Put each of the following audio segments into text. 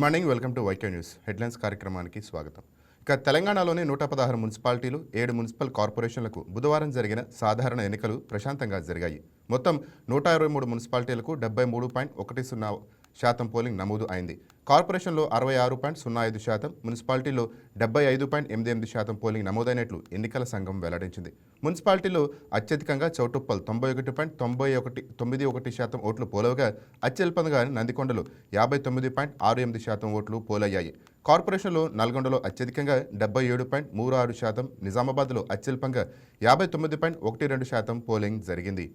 Morning, welcome to YK news headlines కార్యక్రమానికి స్వాగతం. ఇక తెలంగాణలోని 116 మున్సిపాలిటీలు 7 మున్సిపల్ కార్పొరేషన్లకు బుధవారం జరిగిన సాధారణ ఎన్నికలు ప్రశాంతంగా జరిగాయి. మొత్తం 123 మున్సిపాలిటీలకు 73.10% పోలింగ్ నమోదు అయింది. కార్పొరేషన్లో 66.05%, మున్సిపాలిటీలో 75.88% పోలింగ్ నమోదైనట్లు ఎన్నికల సంఘం వెల్లడించింది. మున్సిపాలిటీలో అత్యధికంగా చౌటుప్పల్ 91.91% ఓట్లు పోలవగా, అత్యల్పంగా నందికొండలో 59.68% ఓట్లు పోలయ్యాయి. కార్పొరేషన్లో నల్గొండలో అత్యధికంగా 77.36%, నిజామాబాద్లో అత్యల్పంగా 59.12% పోలింగ్ జరిగింది.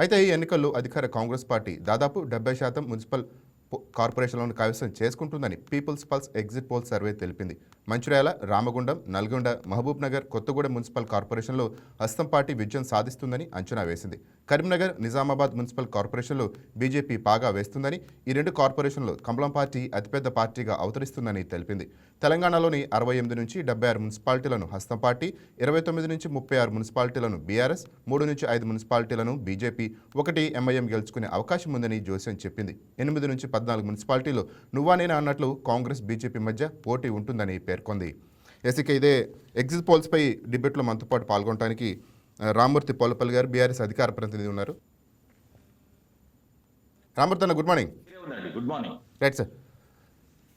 అయితే ఈ ఎన్నికల్లో అధికార కాంగ్రెస్ పార్టీ దాదాపు 70% మున్సిపల్ కార్పొరేషన్లను కైవసం చేసుకుంటుందని people's pulse exit poll survey తెలిపింది. మంచిర్యాల, రామగుండం, నల్గొండ, మహబూబ్ నగర్, కొత్తగూడెం మున్సిపల్ కార్పొరేషన్లో హస్తం పార్టీ విజయం సాధిస్తుందని అంచనా వేసింది. కరీంనగర్, నిజామాబాద్ మున్సిపల్ కార్పొరేషన్లో బీజేపీ పాగా వేస్తుందని, ఈ రెండు కార్పొరేషన్లో కమలం పార్టీ అతిపెద్ద పార్టీగా అవతరిస్తుందని తెలిపింది. తెలంగాణలోని 68 నుంచి 76 మున్సిపాలిటీలను హస్తం పార్టీ, 29 నుంచి 36 మున్సిపాలిటీలను బీఆర్ఎస్, 3 నుంచి 5 మున్సిపాలిటీలను బీజేపీ, 1 ఎంఐఎం గెలుచుకునే అవకాశం ఉందని జోస్యం చెప్పింది. 8 నుంచి 14 మున్సిపాలిటీలు నువ్వా నేనా అన్నట్లు కాంగ్రెస్ బీజేపీ మధ్య పోటీ ఉంటుందని పేర్కొంది. ఎసిక ఇదే ఎగ్జిట్ పోల్స్పై డిబేట్లో మనతో పాటు పాల్గొనడానికి రామ్మూర్తి పోలపల్లి గారు, బీఆర్ఎస్ అధికార ప్రతినిధి ఉన్నారు. రామ్మూర్తి అన్న, good morning. Good morning. Right sir.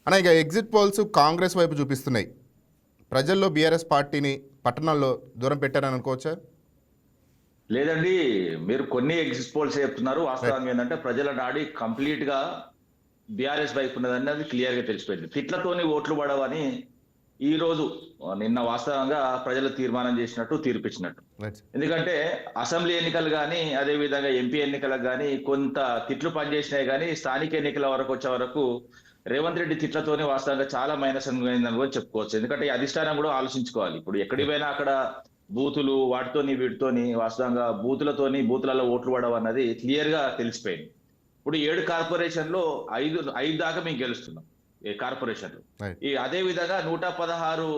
అన్న, ఇక ఎగ్జిట్ పోల్స్ కాంగ్రెస్ వైపు చూపిస్తున్నాయి. ప్రజల్లో బీఆర్ఎస్ పార్టీని పట్టణాల్లో దూరం పెట్టారని అనుకోవచ్చా? లేదండి, మీరు కొన్ని ఎగ్జిట్ పోల్స్ చెప్తున్నారు. వాస్తవం ఏంటంటే ప్రజల నాడి కంప్లీట్ గా బీఆర్ఎస్ వైపు ఉన్నదని అది క్లియర్ గా తెలిసిపోయింది. తిట్లతోని ఓట్లు పడవని ఈ రోజు నిన్న వాస్తవంగా ప్రజలు తీర్మానం చేసినట్టు, తీర్పిచ్చినట్టు. ఎందుకంటే అసెంబ్లీ ఎన్నికలు కానీ, అదే విధంగా ఎంపీ ఎన్నికలకు కానీ కొంత తిట్లు పనిచేసినాయి. కానీ స్థానిక ఎన్నికల వరకు వచ్చే వరకు రేవంత్ రెడ్డి తిట్లతోనే వాస్తవంగా చాలా మైనస్ అయిందని కూడా చెప్పుకోవచ్చు. ఎందుకంటే అధిష్టానం కూడా ఆలోచించుకోవాలి. ఇప్పుడు ఎక్కడికి పోయినా అక్కడ బూతులు వాటితోని వీటితోని వాస్తవంగా బూతులలో ఓట్లు పడవ అన్నది క్లియర్ గా తెలిసిపోయింది. ఇప్పుడు 7 కార్పొరేషన్లో 5 దాకా మేము గెలుస్తున్నాం కార్పొరేషన్లు. ఈ అదే విధంగా 116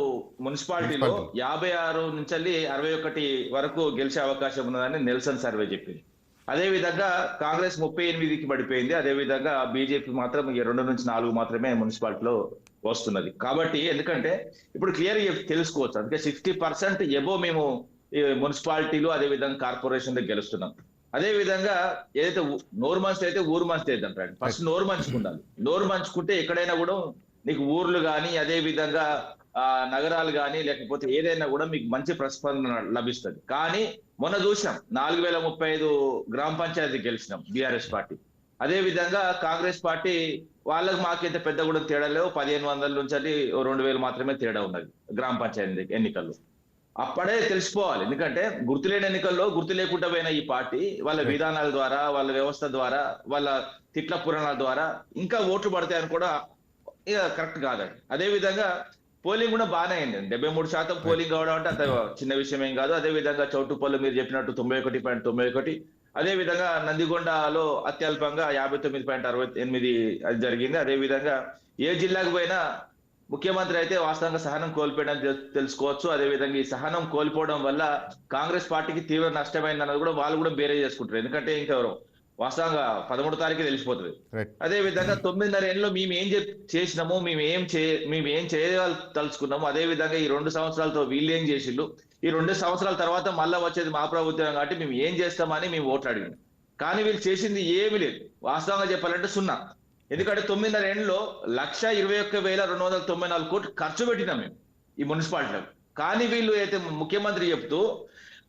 మున్సిపాలిటీలో 56 నుంచి 61 వరకు గెలిచే అవకాశం ఉన్నదని నెల్సన్ సర్వే చెప్పింది. అదే విధంగా కాంగ్రెస్ 38కి పడిపోయింది. అదే విధంగా బీజేపీ మాత్రం 2 నుంచి 4 మాత్రమే మున్సిపాలిటీలో వస్తున్నది. కాబట్టి ఎందుకంటే ఇప్పుడు క్లియర్ తెలుసుకోవచ్చు. అందుకే 60% ఎబో మేము మున్సిపాలిటీలు అదే విధంగా కార్పొరేషన్ గెలుస్తున్నాం. అదే విధంగా ఏదైతే నోరు మంచిది అయితే ఊరు మంచిది అయితే అంటాడు. ఫస్ట్ నోరు మంచుకుండాలి. నోరు మంచుకుంటే ఎక్కడైనా కూడా నీకు ఊర్లు కానీ, అదే విధంగా నగరాలు కానీ, లేకపోతే ఏదైనా కూడా మీకు మంచి ప్రతిస్పందన లభిస్తుంది. కానీ మొన్న చూసాం 4035 గ్రామ పంచాయతీ గెలిచినాం బీఆర్ఎస్ పార్టీ. అదే విధంగా కాంగ్రెస్ పార్టీ వాళ్ళకి మాకైతే పెద్ద కూడా తేడా లేవు. 1500 నుంచి 2000 మాత్రమే తేడా ఉన్నది గ్రామ పంచాయతీ ఎన్నికల్లో. అప్పుడే తెలిసిపోవాలి. ఎందుకంటే గుర్తులేని ఎన్నికల్లో గుర్తు లేకుండా పోయిన ఈ పార్టీ వాళ్ళ విధానాల ద్వారా, వాళ్ళ వ్యవస్థ ద్వారా, వాళ్ళ తిట్ల పురాణాల ద్వారా ఇంకా ఓట్లు పడతాయని కూడా ఇక కరెక్ట్ కాదండి. అదే విధంగా పోలింగ్ కూడా బాగానే అయింది. 73% పోలింగ్ కావడం అంటే అంత చిన్న విషయం ఏం కాదు. అదే విధంగా చౌటుప్పల్లో మీరు చెప్పినట్టు 91.91, అదే విధంగా నందిగొండలో అత్యల్పంగా 59.68 అది జరిగింది. అదే విధంగా ఏ జిల్లాకు పోయినా ముఖ్యమంత్రి అయితే వాస్తవంగా సహనం కోల్పోయడం తెలుసుకోవచ్చు. అదేవిధంగా ఈ సహనం కోల్పోవడం వల్ల కాంగ్రెస్ పార్టీకి తీవ్ర నష్టమైంది అన్నది కూడా వాళ్ళు కూడా బేరే చేసుకుంటారు. ఎందుకంటే ఇంకెవరు వాస్తవంగా 13వ తారీఖు తెలిసిపోతుంది. అదే విధంగా 9.5 ఏళ్ళలో మేము ఏం చేసినాము, మేము ఏం చేయదలుచుకున్నాము, అదే విధంగా ఈ 2 సంవత్సరాలతో వీళ్ళు ఏం చేసిళ్ళు, ఈ 2 సంవత్సరాల తర్వాత మళ్ళా వచ్చేది మా ప్రభుత్వం కాబట్టి మేము ఏం చేస్తామని మేము ఓట్లు అడిగినాం. కానీ వీళ్ళు చేసింది ఏమీ లేదు. వాస్తవంగా చెప్పాలంటే 0. ఎందుకంటే 9.5 ఏళ్ళలో 1,21,294 కోట్లు ఖర్చు పెట్టినాం మేము ఈ మున్సిపాలిటీలకు. కానీ వీళ్ళు అయితే ముఖ్యమంత్రి చెప్తూ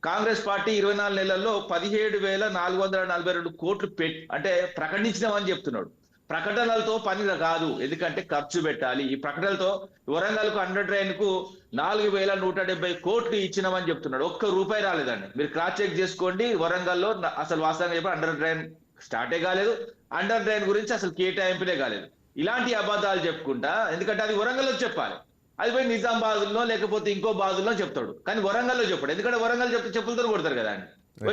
కాంగ్రెస్ పార్టీ 24 నెలల్లో 17,442 కోట్లు అంటే ప్రకటించినామని చెప్తున్నాడు. ప్రకటనలతో పని కాదు, ఎందుకంటే ఖర్చు పెట్టాలి. ఈ ప్రకటనలతో వరంగల్కు అండర్ డ్రైన్ కు 4,170 కోట్లు ఇచ్చినామని చెప్తున్నాడు. ఒక్క రూపాయి రాలేదండి. మీరు క్రాస్ చెక్ చేసుకోండి. వరంగల్లో అసలు వాస్తవంగా చెప్పి అండర్ డ్రైన్ స్టార్టే కాలేదు. అండర్ డ్రైన్ గురించి అసలు కేటాయింపులే కాలేదు. ఇలాంటి అబద్ధాలు చెప్పుకుంటా, ఎందుకంటే అది వరంగల్లో చెప్పాలి. అది పోయి నిజామాబాద్లో లేకపోతే ఇంకో బాధల్లో చెప్తాడు. కానీ వరంగల్లో చెప్పాడు. ఎందుకంటే వరంగల్ చెప్తే చెప్పులతో కొడతారు కదా అండి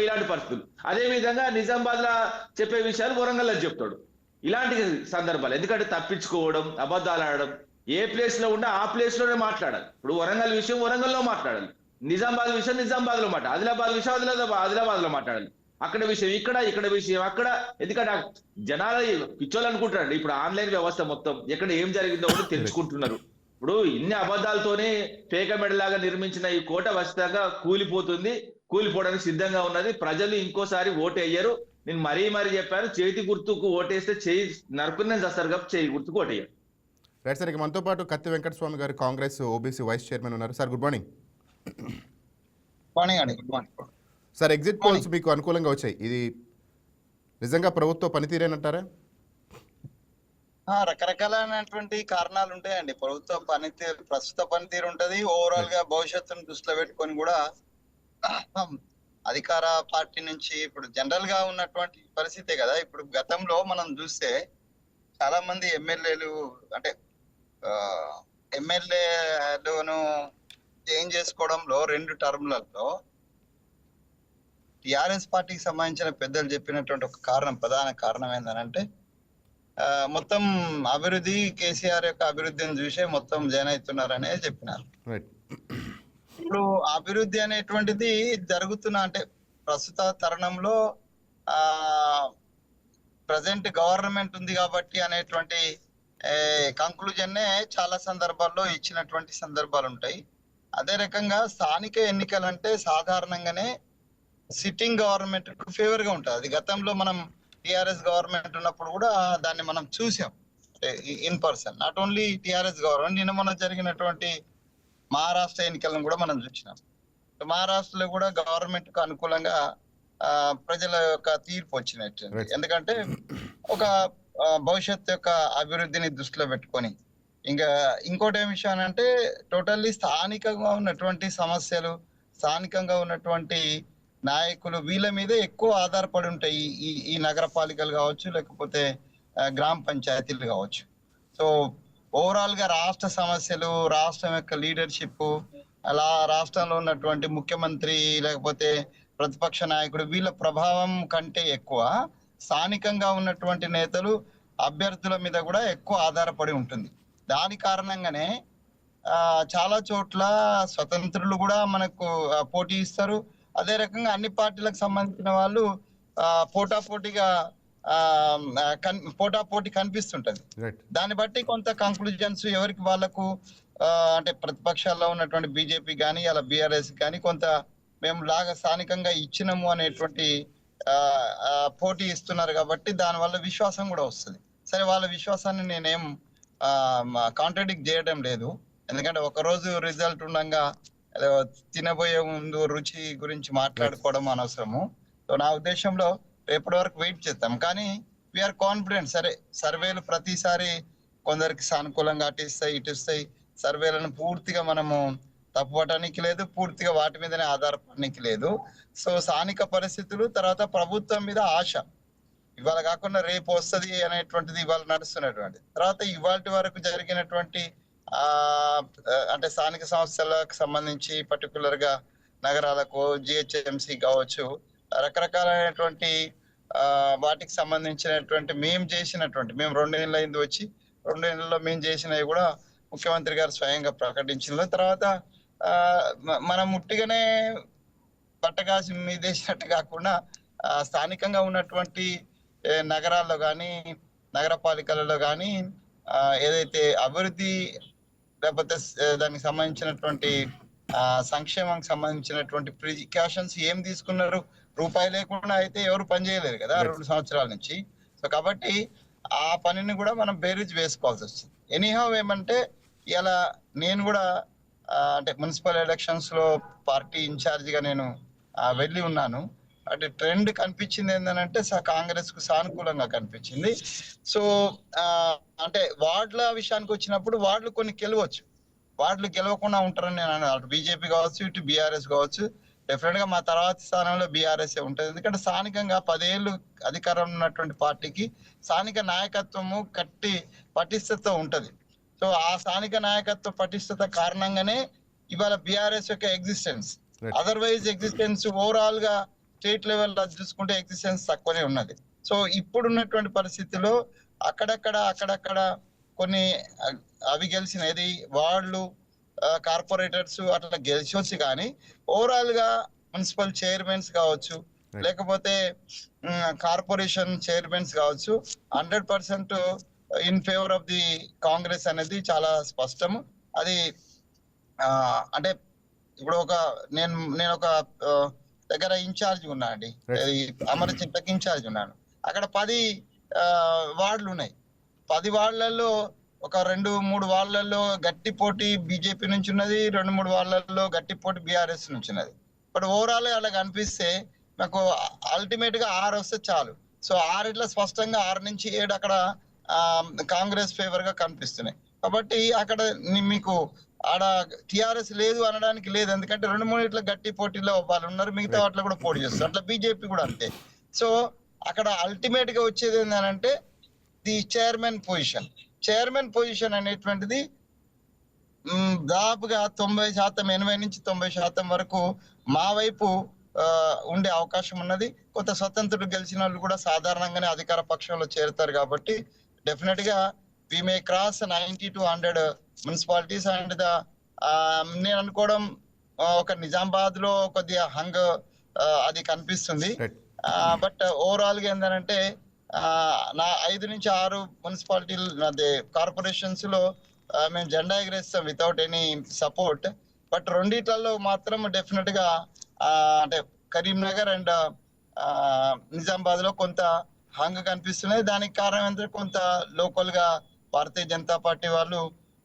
ఇలాంటి పరిస్థితులు. అదే విధంగా నిజామాబాద్ లో చెప్పే విషయాలు వరంగల్లో చెప్తాడు. ఇలాంటి సందర్భాలు ఎందుకంటే తప్పించుకోవడం, అబద్ధాలు ఆడడం, ఏ ప్లేస్ లో ఉంటే ఆ ప్లేస్ లోనే మాట్లాడాలి. ఇప్పుడు వరంగల్ విషయం వరంగల్లో మాట్లాడాలి, నిజామాబాద్ విషయం నిజామాబాద్ లో మాట్లాడాలి, ఆదిలాబాద్ విషయం ఆదిలాబాద్ లో మాట్లాడాలి. అక్కడ విషయం ఇక్కడ విషయం అక్కడ. ఎందుకంటే జనాలు పిచ్చోళ్ళు అనుకుంటారండి. ఇప్పుడు ఆన్లైన్ వ్యవస్థ మొత్తం ఎక్కడ ఏం జరిగిందో కూడా తెలుసుకుంటున్నారు. ఇప్పుడు ఇన్ని అబద్ధాలతోనే పేక మెడలాగా నిర్మించిన ఈ కోట ఖచ్చితంగా కూలిపోవడానికి సిద్ధంగా ఉన్నది. ప్రజలు ఇంకోసారి ఓటు వేయరు. నేను మరీ చెప్పాను, చేతి గుర్తుకు ఓటేస్తే చేయి నరుకునే చేస్తారు కాబట్టి చేయి గుర్తుకు ఓటేయరు. రైట్ సార్, ఇక మనతో పాటు కత్తి వెంకటస్వామి గారు కాంగ్రెస్ ఓబీసీ వైస్ చైర్మన్ ఉన్నారు. Sir good morning. మార్నింగ్ అండి. Good morning sir, exit polls మీకు అనుకూలంగా వచ్చాయి. ఇది నిజంగా ప్రభుత్వ పనితీరేనంటారా? రకరకాలైనటువంటి కారణాలు ఉంటాయండి. ప్రభుత్వ పనితీరు, ప్రస్తుత పనితీరు ఉంటది. ఓవరాల్ గా భవిష్యత్తును దృష్టిలో పెట్టుకొని కూడా అధికార పార్టీ నుంచి ఇప్పుడు జనరల్ గా ఉన్నటువంటి పరిస్థితే కదా. ఇప్పుడు గతంలో మనం చూస్తే చాలా మంది ఎమ్మెల్యేలు అంటే ఎమ్మెల్యేలను చేంజ్ చేసుకోవడంలో 2 టర్ములలో టిఆర్ఎస్ పార్టీకి సంబంధించిన పెద్దలు చెప్పినటువంటి ఒక ప్రధాన కారణం ఏంటంటే మొత్తం అభివృద్ధి, కేసీఆర్ యొక్క అభివృద్ధిని చూసే మొత్తం జైన్ అవుతున్నారనే చెప్పినారు. ఇప్పుడు అభివృద్ధి అనేటువంటిది జరుగుతున్న అంటే ప్రస్తుత తరుణంలో ప్రజెంట్ గవర్నమెంట్ ఉంది కాబట్టి అనేటువంటి కంక్లూజన్ చాలా సందర్భాల్లో ఇచ్చినటువంటి సందర్భాలు ఉంటాయి. అదే రకంగా స్థానిక ఎన్నికలంటే సాధారణంగానే సిట్టింగ్ గవర్నమెంట్ కు ఫేవర్ గా ఉంటుంది. అది గతంలో మనం టిఆర్ఎస్ గవర్నమెంట్ ఉన్నప్పుడు కూడా దాన్ని మనం చూసాం in person. Not only TRS government, నిన్న మనం జరిగినటువంటి మహారాష్ట్ర ఎన్నికలను కూడా మనం చూసినాం. మహారాష్ట్రలో కూడా గవర్నమెంట్ కు అనుకూలంగా ప్రజల యొక్క తీర్పు వచ్చినట్టు. ఎందుకంటే ఒక భవిష్యత్ యొక్క అభివృద్ధిని దృష్టిలో పెట్టుకొని. ఇంకా ఇంకోటి ఏం విషయం అంటే టోటల్లీ స్థానికంగా ఉన్నటువంటి సమస్యలు, స్థానికంగా ఉన్నటువంటి నాయకులు వీళ్ళ మీద ఎక్కువ ఆధారపడి ఉంటాయి. ఈ నగరపాలికలు కావచ్చు, లేకపోతే గ్రామ పంచాయతీలు కావచ్చు. సో ఓవరాల్ గా రాష్ట్ర సమస్యలు, రాష్ట్రం యొక్క లీడర్షిప్, అలా రాష్ట్రంలో ఉన్నటువంటి ముఖ్యమంత్రి లేకపోతే ప్రతిపక్ష నాయకుడు వీళ్ళ ప్రభావం కంటే ఎక్కువ స్థానికంగా ఉన్నటువంటి నేతలు, అభ్యర్థుల మీద కూడా ఎక్కువ ఆధారపడి ఉంటుంది. దాని కారణంగానే చాలా చోట్ల స్వతంత్రులు కూడా మనకు పోటీ ఇస్తారు. అదే రకంగా అన్ని పార్టీలకు సంబంధించిన వాళ్ళు పోటాపోటీ కనిపిస్తుంటది. దాన్ని బట్టి కొంత కంక్లూజన్స్ ఎవరికి వాళ్ళకు అంటే ప్రతిపక్షాల్లో ఉన్నటువంటి బీజేపీ కానీ అలా బీఆర్ఎస్ కానీ కొంత మేము లాగా స్థానికంగా ఇచ్చినాము అనేటువంటి పోటీ ఇస్తున్నారు కాబట్టి దాని వల్ల విశ్వాసం కూడా వస్తుంది. సరే, వాళ్ళ విశ్వాసాన్ని నేనేం కాంట్రడిక్ట్ చేయడం లేదు. ఎందుకంటే ఒక రోజు రిజల్ట్ ఉండగా తినబోయే ముందు రుచి గురించి మాట్లాడుకోవడం అనవసరము. సో నా ఉద్దేశంలో రేపటి వరకు వెయిట్ చేద్దాం. కానీ వీఆర్ కాన్ఫిడెంట్. సరే, సర్వేలు ప్రతిసారి కొందరికి సానుకూలంగా అటు ఇస్తాయి. సర్వేలను పూర్తిగా మనము తప్పుపట్టడానికి లేదు, పూర్తిగా వాటి మీదనే ఆధారపడడానికి లేదు. సో స్థానిక పరిస్థితులు, తర్వాత ప్రభుత్వం మీద ఆశ ఇవాళ కాకుండా రేపు వస్తుంది అనేటువంటిది ఇవాళ నడుస్తున్నటువంటి. తర్వాత ఇవాళ వరకు జరిగినటువంటి అంటే స్థానిక సంస్థలకు సంబంధించి పర్టికులర్ గా నగరాలకు, జిహెచ్ఎంసి కావచ్చు, రకరకాలైనటువంటి వాటికి సంబంధించినటువంటి మేము 2 నెలలు అయింది వచ్చి, 2 నెలల్లో మేము చేసినవి కూడా ముఖ్యమంత్రి గారు స్వయంగా ప్రకటించిన తర్వాత మనం ముట్టిగానే పట్టకాసి మీదేసినట్టు కాకుండా స్థానికంగా ఉన్నటువంటి నగరాల్లో కానీ నగరపాలికలలో కానీ ఏదైతే అభివృద్ధి లేకపోతే దానికి సంబంధించినటువంటి సంక్షేమానికి సంబంధించినటువంటి ప్రికాషన్స్ ఏం తీసుకున్నారు, రూపాయి లేకుండా అయితే ఎవరు పనిచేయలేరు కదా 2 సంవత్సరాల నుంచి. సో కాబట్టి ఆ పనిని కూడా మనం బేరీజ్ వేసుకోవాల్సి వస్తుంది. ఎనీహౌ ఏమంటే ఇలా నేను కూడా అంటే మున్సిపల్ ఎలక్షన్స్ లో పార్టీ ఇన్ఛార్జ్ గా నేను వెళ్ళి ఉన్నాను. అంటే ట్రెండ్ కనిపించింది ఏంటంటే కాంగ్రెస్ కు సానుకూలంగా కనిపించింది. సో అంటే వార్డుల విషయానికి వచ్చినప్పుడు వార్డులు కొన్ని గెలవచ్చు, వార్డులు గెలవకుండా ఉంటారని నేను అన్నాను. బీజేపీ కావచ్చు, ఇటు బీఆర్ఎస్ కావచ్చు. డెఫినెట్ గా మా తర్వాత స్థానంలో బీఆర్ఎస్ ఉంటుంది. ఎందుకంటే స్థానికంగా 10 ఏళ్ళు అధికారంలో ఉన్నటువంటి పార్టీకి స్థానిక నాయకత్వము పటిష్టత ఉంటది. సో ఆ స్థానిక నాయకత్వ పటిష్టత కారణంగానే ఇవాళ బీఆర్ఎస్ యొక్క ఎగ్జిస్టెన్స్. అదర్వైజ్ ఎగ్జిస్టెన్స్ ఓవరాల్ గా స్టేట్ లెవెల్ చూసుకుంటే ఎగ్జిస్టెన్స్ తక్కువనే ఉన్నది. సో ఇప్పుడున్నటువంటి పరిస్థితిలో అక్కడక్కడ కొన్ని అవి గెలిచినది వాళ్ళు కార్పొరేటర్స్ అట్లా గెలిచొచ్చు. కానీ ఓవరాల్ గా మున్సిపల్ చైర్మన్స్ కావచ్చు, లేకపోతే కార్పొరేషన్ చైర్మన్స్ కావచ్చు, 100% in favour of the Congress అనేది చాలా స్పష్టము. అది అంటే ఇప్పుడు నేను ఒక దగ్గర ఇన్ఛార్జ్ ఉన్నా అండి, అమరచింతకి ఇన్ఛార్జ్ ఉన్నాను. అక్కడ 10 వార్డులు ఉన్నాయి. 10 వార్డులలో ఒక 2-3 వార్డులలో గట్టి పోటీ బీజేపీ నుంచి ఉన్నది, 2-3 వార్డులలో గట్టి పోటీ బీఆర్ఎస్ నుంచి ఉన్నది. బట్ ఓవరాల్ అలా కనిపిస్తే నాకు అల్టిమేట్ గా 6 వస్తే చాలు. సో 6 ఇట్లా స్పష్టంగా 6 నుంచి 7 అక్కడ కాంగ్రెస్ ఫేవర్ గా కనిపిస్తున్నాయి. కాబట్టి అక్కడ మీకు ఆడ టిఆర్ఎస్ లేదు అనడానికి లేదు, ఎందుకంటే 2-3 ఇట్లా గట్టి పోటీలో వాళ్ళు ఉన్నారు, మిగతా వాటిలో కూడా పోటీ చేస్తారు. అట్లా బీజేపీ కూడా అంతే. సో అక్కడ అల్టిమేట్ గా వచ్చేది ఏంటంటే ది చైర్మన్ పొజిషన్ అనేటువంటిది దాదాపుగా 90%, 80 నుంచి 90% వరకు మా వైపు ఉండే అవకాశం ఉన్నది. కొంత స్వతంత్రుడు గెలిచిన వాళ్ళు కూడా సాధారణంగానే అధికార పక్షంలో చేరుతారు. కాబట్టి డెఫినెట్ గా వి may cross 90 to 100 municipalities. And నేను అనుకోవడం ఒక నిజామాబాద్ లో కొద్దిగా హంగ్ అది కనిపిస్తుంది. బట్ ఓవరాల్ గా ఏంటంటే నా 5 నుంచి 6 మున్సిపాలిటీలు అదే కార్పొరేషన్స్ లో మేము జెండా ఎగరేస్తాం వితౌట్ ఎనీ సపోర్ట్. బట్ రెండిట్లలో మాత్రం డెఫినెట్ గా అంటే కరీంనగర్ అండ్ నిజామాబాద్ లో కొంత హంగ్ కనిపిస్తున్నాయి. దానికి కారణం ఏంటంటే కొంత లోకల్ గా భారతీయ జనతా పార్టీ వాళ్ళు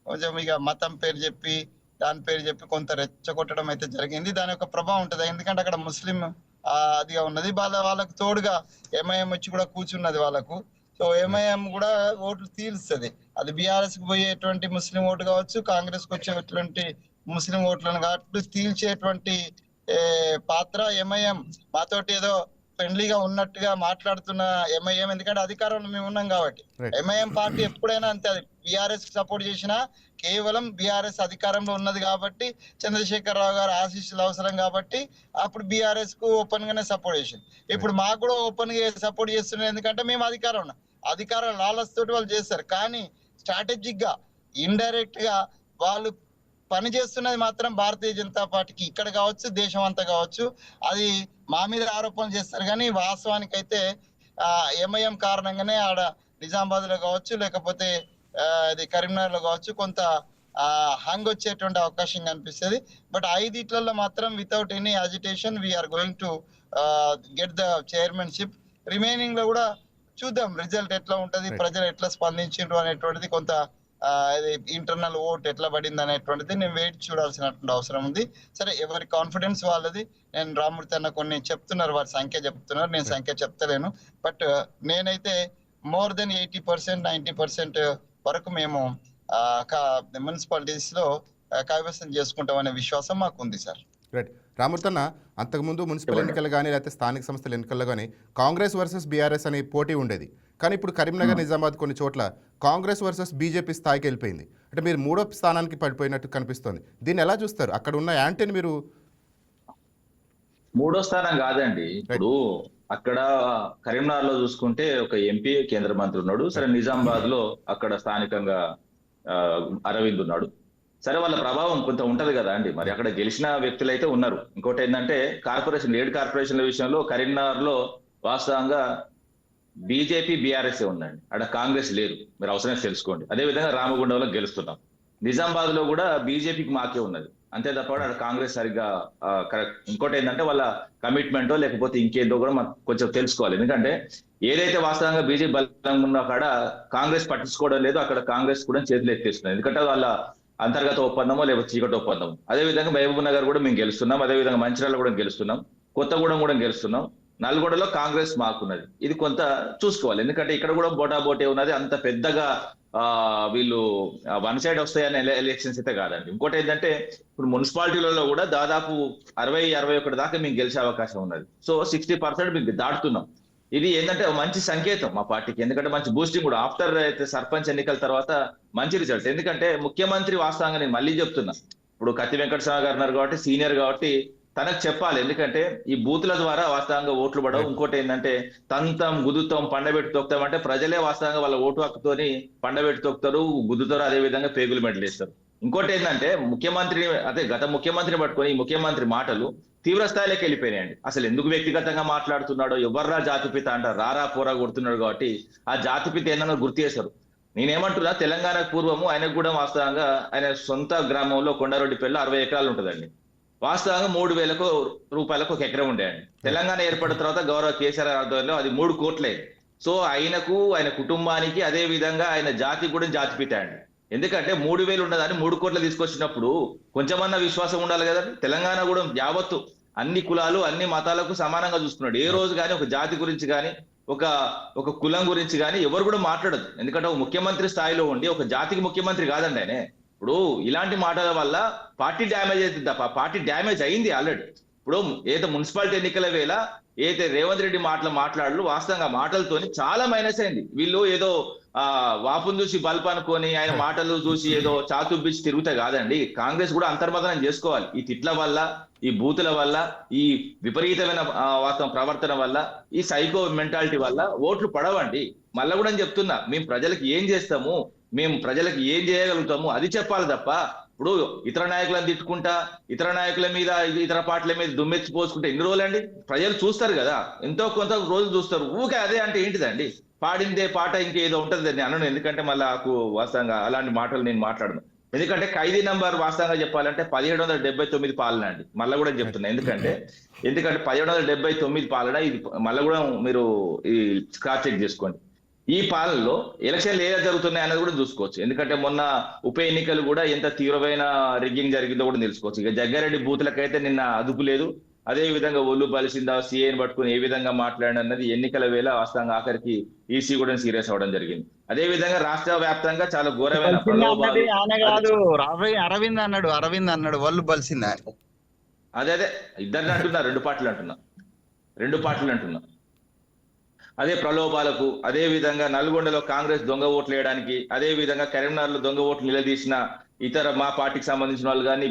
కొంచెం ఇక మతం పేరు చెప్పి దాని పేరు చెప్పి కొంత రెచ్చగొట్టడం అయితే జరిగింది. దాని యొక్క ప్రభావం ఉంటుంది, ఎందుకంటే అక్కడ ముస్లిం అదిగా ఉన్నది. వాళ్ళకు తోడుగా ఎంఐఎం వచ్చి కూడా కూర్చున్నది వాళ్ళకు. సో ఎంఐఎం కూడా ఓట్లు తీలుస్తుంది. అది బీఆర్ఎస్ కు పోయేటువంటి ముస్లిం ఓటు కావచ్చు, కాంగ్రెస్ కు వచ్చేటువంటి ముస్లిం ఓట్లను కాబట్టి తీల్చేటువంటి పాత్ర ఎంఐఎం. మాతోటి ఏదో ఫ్రెండ్లీగా ఉన్నట్టుగా మాట్లాడుతున్న ఎంఐఎం, ఎందుకంటే అధికారంలో మేము ఉన్నాం కాబట్టి. ఎంఐఎం పార్టీ ఎప్పుడైనా అంతే, అది బీఆర్ఎస్ కి సపోర్ట్ చేసినా కేవలం బీఆర్ఎస్ అధికారంలో ఉన్నది కాబట్టి, చంద్రశేఖరరావు గారు ఆశీస్సులు అవసరం కాబట్టి అప్పుడు బీఆర్ఎస్ కు ఓపెన్ గానే సపోర్ట్ చేసింది. ఇప్పుడు మాకు కూడా ఓపెన్ గా సపోర్ట్ చేస్తున్నారు, ఎందుకంటే మేము అధికారం ఉన్నాం. అధికారం లాలస్ తోటి వాళ్ళు చేస్తారు, కానీ స్ట్రాటజిక్ గా ఇండైరెక్ట్ గా వాళ్ళు పని చేస్తున్నది మాత్రం భారతీయ జనతా పార్టీకి ఇక్కడ కావచ్చు, దేశం అంతా కావచ్చు. అది మా మీద ఆరోపణలు చేస్తారు, కానీ వాస్తవానికి అయితే ఎంఐఎం కారణంగానే ఆడ నిజామాబాద్ లో కావచ్చు, లేకపోతే ఇది కరీంనగర్ లో కావచ్చు, కొంత హంగ్ వచ్చేటువంటి అవకాశం కనిపిస్తుంది. బట్ 5 మాత్రం without any agitation we are going to get the chairmanship. Remaining లో కూడా చూద్దాం రిజల్ట్ ఎట్లా ఉంటది, ప్రజలు ఎట్లా స్పందించిండ్రు అనేటువంటిది, కొంత ఇంటర్నల్ ఓట్ ఎట్లా పడింది అనేటువంటిది నేను వెయిట్ చూడాల్సినటువంటి అవసరం ఉంది. సరే, ఎవరి కాన్ఫిడెన్స్ వాళ్ళది. నేను రామూర్తి అన్న కొన్ని చెప్తున్నారు, వారి సంఖ్య చెప్తున్నారు, నేను సంఖ్య చెప్తలేను. బట్ నేనైతే మోర్ దెన్ 80%, 90% వరకు మేము మున్సిపాలిటీస్ లో కైవసం చేసుకుంటాం అనే విశ్వాసం మాకు ఉంది సార్. రైట్. రామూర్తన్న, అంతకుముందు మున్సిపల్ ఎన్నికలు కానీ లేకపోతే స్థానిక సంస్థల ఎన్నికల్లో కానీ కాంగ్రెస్ వర్సెస్ బీఆర్ఎస్ అనే పోటీ ఉండేది. కానీ ఇప్పుడు కరీంనగర్, నిజామాబాద్ కొన్ని చోట్ల కాంగ్రెస్ వర్సెస్ బీజేపీ స్థాయికి వెళ్ళిపోయింది. అంటే మీరు 3వ స్థానానికి పడిపోయినట్టు కనిపిస్తోంది. దీన్ని ఎలా చూస్తారు? అక్కడ ఉన్న యాంటీని మీరు 3వ స్థానం కాదండి. ఇప్పుడు అక్కడ కరీంనగర్ లో చూసుకుంటే ఒక ఎంపీ, కేంద్ర మంత్రి ఉన్నాడు. సరే, నిజామాబాద్ లో అక్కడ స్థానికంగా అరవింద్ ఉన్నాడు. సరే, వాళ్ళ ప్రభావం కొంత ఉంటది కదా అండి. మరి అక్కడ గెలిచిన వ్యక్తులు అయితే ఉన్నారు. ఇంకోటి ఏంటంటే కార్పొరేషన్ 7 కార్పొరేషన్ల విషయంలో కరీంనగర్ లో వాస్తవంగా బీజేపీ, బీఆర్ఎస్ ఉందండి. అక్కడ కాంగ్రెస్ లేదు, మీరు అవసరం తెలుసుకోండి. అదే విధంగా రామగుండంలో గెలుస్తున్నాం. నిజామాబాద్ లో కూడా బీజేపీకి మాకే ఉన్నది, అంతే తప్ప అక్కడ కాంగ్రెస్ సరిగ్గా కరెక్ట్. ఇంకోటి ఏంటంటే వాళ్ళ కమిట్మెంటో లేకపోతే ఇంకేందో కూడా మనం కొంచెం తెలుసుకోవాలి. ఎందుకంటే ఏదైతే వాస్తవంగా బీజేపీ బలంగా ఉన్న కాడ కాంగ్రెస్ పట్టించుకోవడం లేదు, అక్కడ కాంగ్రెస్ కూడా చేతులు ఎత్తేస్తున్నారు. ఎందుకంటే వాళ్ళ అంతర్గత ఒప్పందమో లేకపోతే చీకటి ఒప్పందం. అదేవిధంగా మహబూబ్ నగర్ కూడా మేము గెలుస్తున్నాం, అదేవిధంగా మంచిర్యాల కూడా గెలుస్తున్నాం, కొత్తగూడెం కూడా గెలుస్తున్నాం, నల్గొండలో కాంగ్రెస్ మాకున్నది. ఇది కొంత చూసుకోవాలి, ఎందుకంటే ఇక్కడ కూడా బోటాబోటే ఉన్నది. అంత పెద్దగా వీళ్ళు వన్ సైడ్ వస్తాయని ఎలక్షన్స్ అయితే కాదండి. ఇంకోటి ఏంటంటే ఇప్పుడు మున్సిపాలిటీలలో కూడా దాదాపు 60-61 దాకా మేము గెలిచే అవకాశం ఉన్నది. సో 60% మీకు దాటుతున్నాం. ఇది ఏంటంటే మంచి సంకేతం మా పార్టీకి, ఎందుకంటే మంచి బూస్టింగ్ కూడా. ఆఫ్టర్ అయితే సర్పంచ్ ఎన్నికల తర్వాత మంచి రిజల్ట్. ఎందుకంటే ముఖ్యమంత్రి వాస్తవంగా నేను మళ్ళీ చెప్తున్నా, ఇప్పుడు కత్తి వెంకటస్వామి గారు ఉన్నారు కాబట్టి, సీనియర్ కాబట్టి తనకు చెప్పాలి. ఎందుకంటే ఈ బూతుల ద్వారా వాస్తవంగా ఓట్లు పడవు. ఇంకోటి ఏంటంటే తంతం, గుద్దుతాం, పండబెట్టి తొక్కుతాం అంటే ప్రజలే వాస్తవంగా వాళ్ళ ఓటు హక్కుతోని పండబెట్టి తొక్కుతారు, గుద్దుతారు, అదే విధంగా పేగులు మెడలేస్తారు. ఇంకోటి ఏంటంటే ముఖ్యమంత్రి అదే గత ముఖ్యమంత్రిని పట్టుకొని ఈ ముఖ్యమంత్రి మాటలు తీవ్ర స్థాయిలోకి వెళ్ళిపోయినాయండి. అసలు ఎందుకు వ్యక్తిగతంగా మాట్లాడుతున్నాడో, ఎవర్రా జాతిపిత అంటారు, రారా పోరా కొడుతున్నాడు కాబట్టి ఆ జాతిపిత ఏందన్నా గుర్తు చేశారు. నేనేమంటున్నా, తెలంగాణకు పూర్వము ఆయనకు కూడా వాస్తవంగా ఆయన సొంత గ్రామంలో కొండారెడ్డిపల్లిలో 60 ఎకరాలు ఉంటుందండి. వాస్తవంగా 3,000 రూపాయలకు ఒక ఎకరం ఉండేయండి. తెలంగాణ ఏర్పడిన తర్వాత గౌరవ కేసీఆర్ ఆధ్వర్యంలో అది 3 కోట్లే. సో ఆయనకు, ఆయన కుటుంబానికి, అదే విధంగా ఆయన జాతికి కూడా జాతిపిత అండి. ఎందుకంటే 3,000 ఉన్నదాన్ని 3 కోట్లు తీసుకొచ్చినప్పుడు కొంచెమన్నా విశ్వాసం ఉండాలి కదండి. తెలంగాణ కూడా యావత్తు అన్ని కులాలు, అన్ని మతాలకు సమానంగా చూస్తున్నాడు. ఏ రోజు కానీ ఒక జాతి గురించి కానీ, ఒక కులం గురించి కానీ ఎవరు కూడా మాట్లాడదు. ఎందుకంటే ఒక ముఖ్యమంత్రి స్థాయిలో ఉండి ఒక జాతికి ముఖ్యమంత్రి కాదండి ఆయనే. ఇప్పుడు ఇలాంటి మాటల వల్ల పార్టీ డ్యామేజ్ అవుతుంది తప్ప, పార్టీ డ్యామేజ్ అయింది ఆల్రెడీ. ఇప్పుడు ఏదో మున్సిపాలిటీ ఎన్నికల వేళ ఏదైతే రేవంత్ రెడ్డి మాట్లాడు వాస్తవంగా మాటలతోని చాలా మైనస్ అయింది. వీళ్ళు ఏదో వాపును చూసి బల్బ్ అనుకొని ఆయన మాటలు చూసి ఏదో చాతుబ్బిచ్చి తిరుగుతే కాదండి. కాంగ్రెస్ కూడా అంతర్మతనం చేసుకోవాలి. ఈ తిట్ల వల్ల, ఈ బూతుల వల్ల, ఈ విపరీతమైన వాస్తవం ప్రవర్తన వల్ల, ఈ సైకో మెంటాలిటీ వల్ల ఓట్లు పడవండి. మళ్ళా కూడా నేను చెప్తున్నా, మేము ప్రజలకు ఏం చేస్తాము, మేము ప్రజలకు ఏం చేయగలుగుతాము అది చెప్పాలి తప్ప, ఇప్పుడు ఇతర నాయకులను తిట్టుకుంటా, ఇతర నాయకుల మీద, ఇతర పార్టీల మీద దుమ్మెచ్చి పోసుకుంటే ఎన్ని రోజులండి? ప్రజలు చూస్తారు కదా, ఎంతో కొంత రోజులు చూస్తారు. ఊకే అదే అంటే ఏంటిదండి? పాడిందే పాట ఇంకేదో ఉంటుంది అని అనను. ఎందుకంటే మళ్ళీ నాకు వాస్తవంగా అలాంటి మాటలు నేను మాట్లాడను. ఎందుకంటే ఖైదీ నంబర్ వాస్తవంగా చెప్పాలంటే 1779 పాలన అండి. మళ్ళీ కూడా చెప్తున్నా, ఎందుకంటే 1779 పాలన. ఇది మళ్ళీ కూడా మీరు ఈ స్క్రాచ్ చెక్ చేసుకోండి. ఈ పాలనలో ఎలక్షన్లు ఎలా జరుగుతున్నాయి అన్నది కూడా చూసుకోవచ్చు. ఎందుకంటే మొన్న ఉప ఎన్నికలు కూడా ఎంత తీవ్రమైన రిగ్గింగ్ జరిగిందో కూడా తెలుసుకోవచ్చు. ఇక జగ్గారెడ్డి బూతులకైతే నిన్న అదుపు లేదు. అదే విధంగా ఒళ్ళు బలిసిందా, సీఏని పట్టుకుని ఏ విధంగా మాట్లాడన్నది ఎన్నికల వేళ వాస్తవంగా ఆఖరికి ఈసీ కూడా సీరియస్ అవడం జరిగింది. అదే విధంగా రాష్ట్ర వ్యాప్తంగా చాలా ఘోరమైన అరవింద్ అన్నాడు ఒళ్ళు బలిసిందా. అదే ఇద్దరిని అంటున్నా, రెండు పార్టీలు అంటున్నా. అదే ప్రలోభాలకు, అదే విధంగా నల్గొండలో కాంగ్రెస్ దొంగ ఓట్లు వేయడానికి, అదే విధంగా కరీంనగర్లో దొంగ ఓట్లు నిలదీసిన ఇతర మా పార్టీకి సంబంధించిన వాళ్ళు కానీ,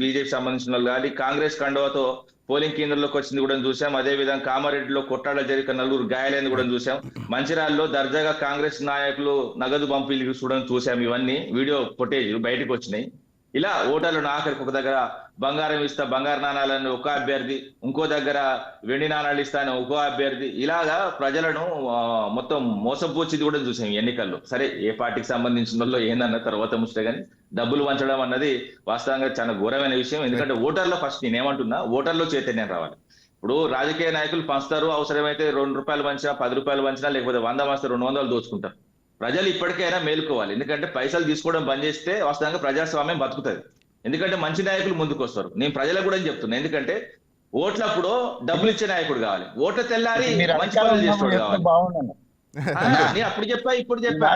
బీజేపీ సంబంధించిన వాళ్ళు కానీ, కాంగ్రెస్ కండువాతో పోలింగ్ కేంద్రంలోకి వచ్చింది కూడా చూసాం. అదే విధంగా కామారెడ్డిలో కొట్టాడ జరిగిన 4 గాయాలైంది కూడా చూసాం. మంచిర్యాలలో దర్జాగా కాంగ్రెస్ నాయకులు నగదు పంపిణీ చూసాం. ఇవన్నీ వీడియో ఫుటేజ్ బయటకు వచ్చినాయి. ఇలా ఓటర్లను ఆఖరికి ఒక దగ్గర బంగారం ఇస్తా, బంగారు నాణాలను ఒక అభ్యర్థి, ఇంకో దగ్గర వెండి నాణాలు ఇస్తాను ఇంకో అభ్యర్థి, ఇలాగా ప్రజలను మొత్తం మోసపూర్చిది కూడా చూసాం ఎన్నికల్లో. సరే, ఏ పార్టీకి సంబంధించిన వాళ్ళు ఏందన్న తర్వాత ముచ్చట, కానీ డబ్బులు పంచడం అన్నది వాస్తవంగా చాలా ఘోరమైన విషయం. ఎందుకంటే ఓటర్లో ఫస్ట్ నేనేమంటున్నా, ఓటర్లో చైతన్యం రావాలి. ఇప్పుడు రాజకీయ నాయకులు పంచుతారు, అవసరమైతే 2 రూపాయలు పంచినా, 10 రూపాయలు పంచినా, లేకపోతే 100 పంచితే 200 దోచుకుంటారు. ప్రజలు ఇప్పటికైనా మేలుకోవాలి. ఎందుకంటే పైసలు తీసుకోవడం బంద్ చేస్తే వాస్తవంగా ప్రజాస్వామ్యం బతుకుతుంది. ఎందుకంటే మంచి నాయకులు ముందుకు వస్తారు. నేను ప్రజలకు కూడా చెప్తున్నా, ఎందుకంటే ఓట్లప్పుడు డబ్బులు ఇచ్చే నాయకుడు కావాలి, ఓట్ల తెల్లారి మంచి పనులు చేసేవాడు కావాలి. నేను అప్పుడు చెప్పా, ఇప్పుడు చెప్పా,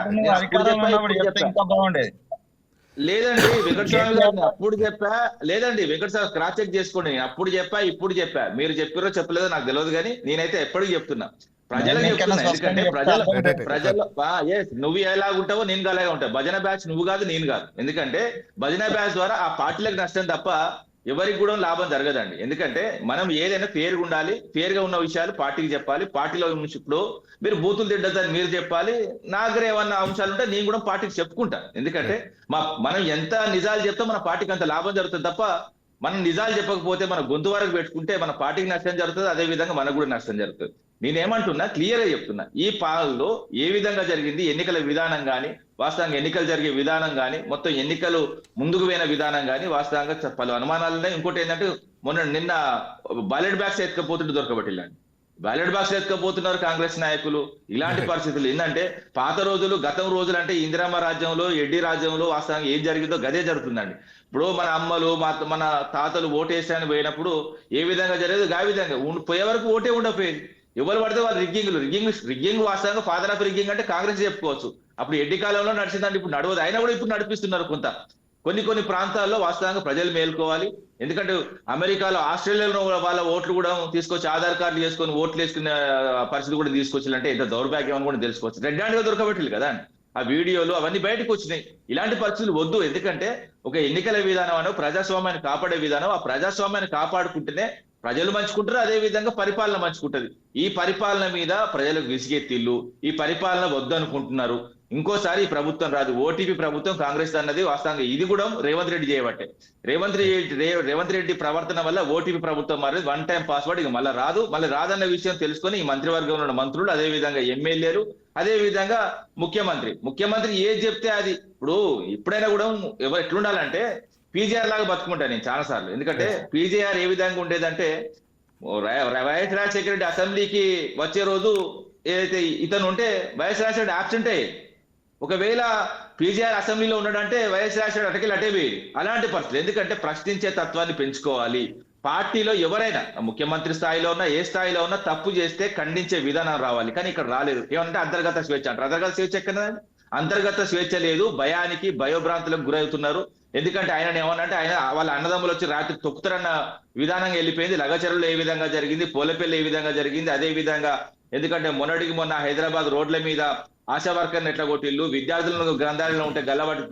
లేదండి వెంకటస్వామి గారిని అప్పుడు చెప్పా, లేదండి వెంకటస్వామి క్రాస్ చెక్ చేసుకోండి. నేను అప్పుడు చెప్పా, ఇప్పుడు చెప్పా. మీరు చెప్పారో చెప్పలేదో నాకు తెలియదు, కానీ నేనైతే ఎప్పటికీ చెప్తున్నా, ప్రజలకు చెప్తున్నా. ఎందుకంటే ప్రజలు నువ్వు ఎలాగుంటావో నేను అలాగే ఉంటావు. భజన బ్యాచ్ నువ్వు కాదు, నేను కాదు. ఎందుకంటే భజన బ్యాచ్ ద్వారా ఆ పార్టీలకు నష్టం తప్ప ఎవరికి కూడా లాభం జరగదండి. ఎందుకంటే మనం ఏదైనా ఫేర్గా ఉండాలి, ఫేర్గా ఉన్న విషయాలు పార్టీకి చెప్పాలి. పార్టీలో ఇప్పుడు మీరు బూతులు తిట్టదని మీరు చెప్పాలి, నా దగ్గర ఏమన్నా అంశాలు ఉంటే నేను కూడా పార్టీకి చెప్పుకుంటా. ఎందుకంటే మనం ఎంత నిజాలు చెప్తే మన పార్టీకి అంత లాభం జరుగుతుంది తప్ప, మనం నిజాలు చెప్పకపోతే మన గొంతు వరకు పెట్టుకుంటే మన పార్టీకి నష్టం జరుగుతుంది, అదే విధంగా మనకు కూడా నష్టం జరుగుతుంది. నేనేమంటున్నా, క్లియర్ గా చెప్తున్నా, ఈ పాలనలో ఏ విధంగా జరిగింది, ఎన్నికల విధానం కానీ, వాస్తవంగా ఎన్నికలు జరిగే విధానం కానీ, మొత్తం ఎన్నికలు ముందుకు పోయిన విధానం కానీ వాస్తవంగా పలు అనుమానాలు ఉన్నాయి. ఇంకోటి ఏంటంటే నిన్న బ్యాలెట్ బ్యాగ్స్ ఎత్తుకపోతుంటే దొరకబట్టిల్లండి. బ్యాలెట్ బాక్స్ ఎత్తుకపోతున్నారు కాంగ్రెస్ నాయకులు. ఇలాంటి పరిస్థితులు ఏంటంటే పాత రోజులు, గతం రోజులు అంటే ఇందిరమ్మ రాజ్యంలో, ఎడ్డి రాజ్యంలో వాస్తవంగా ఏం జరిగిందో గదే జరుగుతుందండి. ఇప్పుడు మన అమ్మలు, మన తాతలు ఓటేసానికి పోయినప్పుడు ఏ విధంగా జరిగేది ఆ విధంగా పోయే వరకు ఓటే ఉండకపోయేది. ఎవరు పడితే వాళ్ళు రిగ్గింగ్ వాస్తవంగా ఫాదర్ ఆఫ్ రిగ్గింగ్ అంటే కాంగ్రెస్ చెప్పుకోవచ్చు. అప్పుడు ఎడ్డి కాలంలో నడిచిందంటే ఇప్పుడు నడవదు. అయినా కూడా ఇప్పుడు నడిపిస్తున్నారు. కొన్ని ప్రాంతాల్లో వాస్తవంగా ప్రజలు మేల్కోవాలి. ఎందుకంటే అమెరికాలో, ఆస్ట్రేలియాలో వాళ్ళ ఓట్లు కూడా తీసుకొచ్చి ఆధార్ కార్డులు చేసుకొని ఓట్లు వేసుకునే పరిస్థితి కూడా తీసుకొచ్చారంటే ఎంత దౌర్భాగ్యం అని కూడా తెలుసుకోవచ్చు. రెడ్ హ్యాండ్ గా దొరకబెట్టిల్లు కదా ఆ వీడియోలు, అవన్నీ బయటకు వచ్చినాయి. ఇలాంటి పరిస్థితులు వద్దు. ఎందుకంటే ఒక ఎన్నికల విధానం అనో ప్రజాస్వామ్యాన్ని కాపాడే విధానం, ఆ ప్రజాస్వామ్యాన్ని కాపాడుకుంటేనే ప్రజలు మంచుకుంటారు, అదే విధంగా పరిపాలన మంచుకుంటది. ఈ పరిపాలన మీద ప్రజలకు విసిగెత్తిళ్ళు, ఈ పరిపాలన వద్దు అనుకుంటున్నారు. ఇంకోసారి ఈ ప్రభుత్వం రాదు. ఓటీపీ ప్రభుత్వం కాంగ్రెస్ అన్నది వాస్తవంగా ఇది కూడా రేవంత్ రెడ్డి చేయబట్టే. రేవంత్ రెడ్డి ప్రవర్తన వల్ల ఓటీపీ ప్రభుత్వం మారేది. వన్ టైం పాస్వర్డ్ ఇక మళ్ళీ రాదు. మళ్ళీ రాదన్న విషయం తెలుసుకొని ఈ మంత్రివర్గంలో ఉన్న మంత్రులు, అదే విధంగా ఎమ్మెల్యేలు, అదే విధంగా ముఖ్యమంత్రి ఏది చెప్తే అది. ఇప్పుడు ఎప్పుడైనా కూడా ఎవరు ఎట్లుండాలంటే పీజీఆర్ లాగా బతుకుంటా నేను చాలా సార్లు. ఎందుకంటే పీజీఆర్ ఏ విధంగా ఉండేదంటే వైఎస్ రాజశేఖర రెడ్డి అసెంబ్లీకి వచ్చే రోజు ఏదైతే ఇతను ఉంటే వైఎస్ రాజశేఖర రెడ్డి ఆబ్సెంట్ అయ్యి, ఒకవేళ పీజీఆర్ అసెంబ్లీలో ఉన్నాడంటే వైఎస్ రాజశేఖర అటకెళ్ళి అటేవి అలాంటి పరిస్థితులు. ఎందుకంటే ప్రశ్నించే తత్వాన్ని పెంచుకోవాలి. పార్టీలో ఎవరైనా ముఖ్యమంత్రి స్థాయిలో ఉన్నా ఏ స్థాయిలో ఉన్నా తప్పు చేస్తే ఖండించే విధానం రావాలి. కానీ ఇక్కడ రాలేదు. ఏమంటే అంతర్గత స్వేచ్ఛ అంటారు. అంతర్గత స్వేచ్ఛ ఎక్కడదండి? అంతర్గత స్వేచ్ఛ లేదు. భయానికి భయోభ్రాంతులకు గురవుతున్నారు. ఎందుకంటే ఆయన ఏమన్నంటే ఆయన వాళ్ళ అన్నదమ్ములు వచ్చి రాత్రి తొక్కుతారన్న విధానంగా వెళ్ళిపోయింది. లగచరులో ఏ విధంగా జరిగింది, పోలపల్లి ఏ విధంగా జరిగింది, అదే విధంగా ఎందుకంటే మొన్న హైదరాబాద్ రోడ్ల మీద ఆశా వర్కర్ని ఎట్లా కొట్టిల్లు, విద్యార్థులను గ్రంథాలయంలో ఉంటే గల్లబట్టి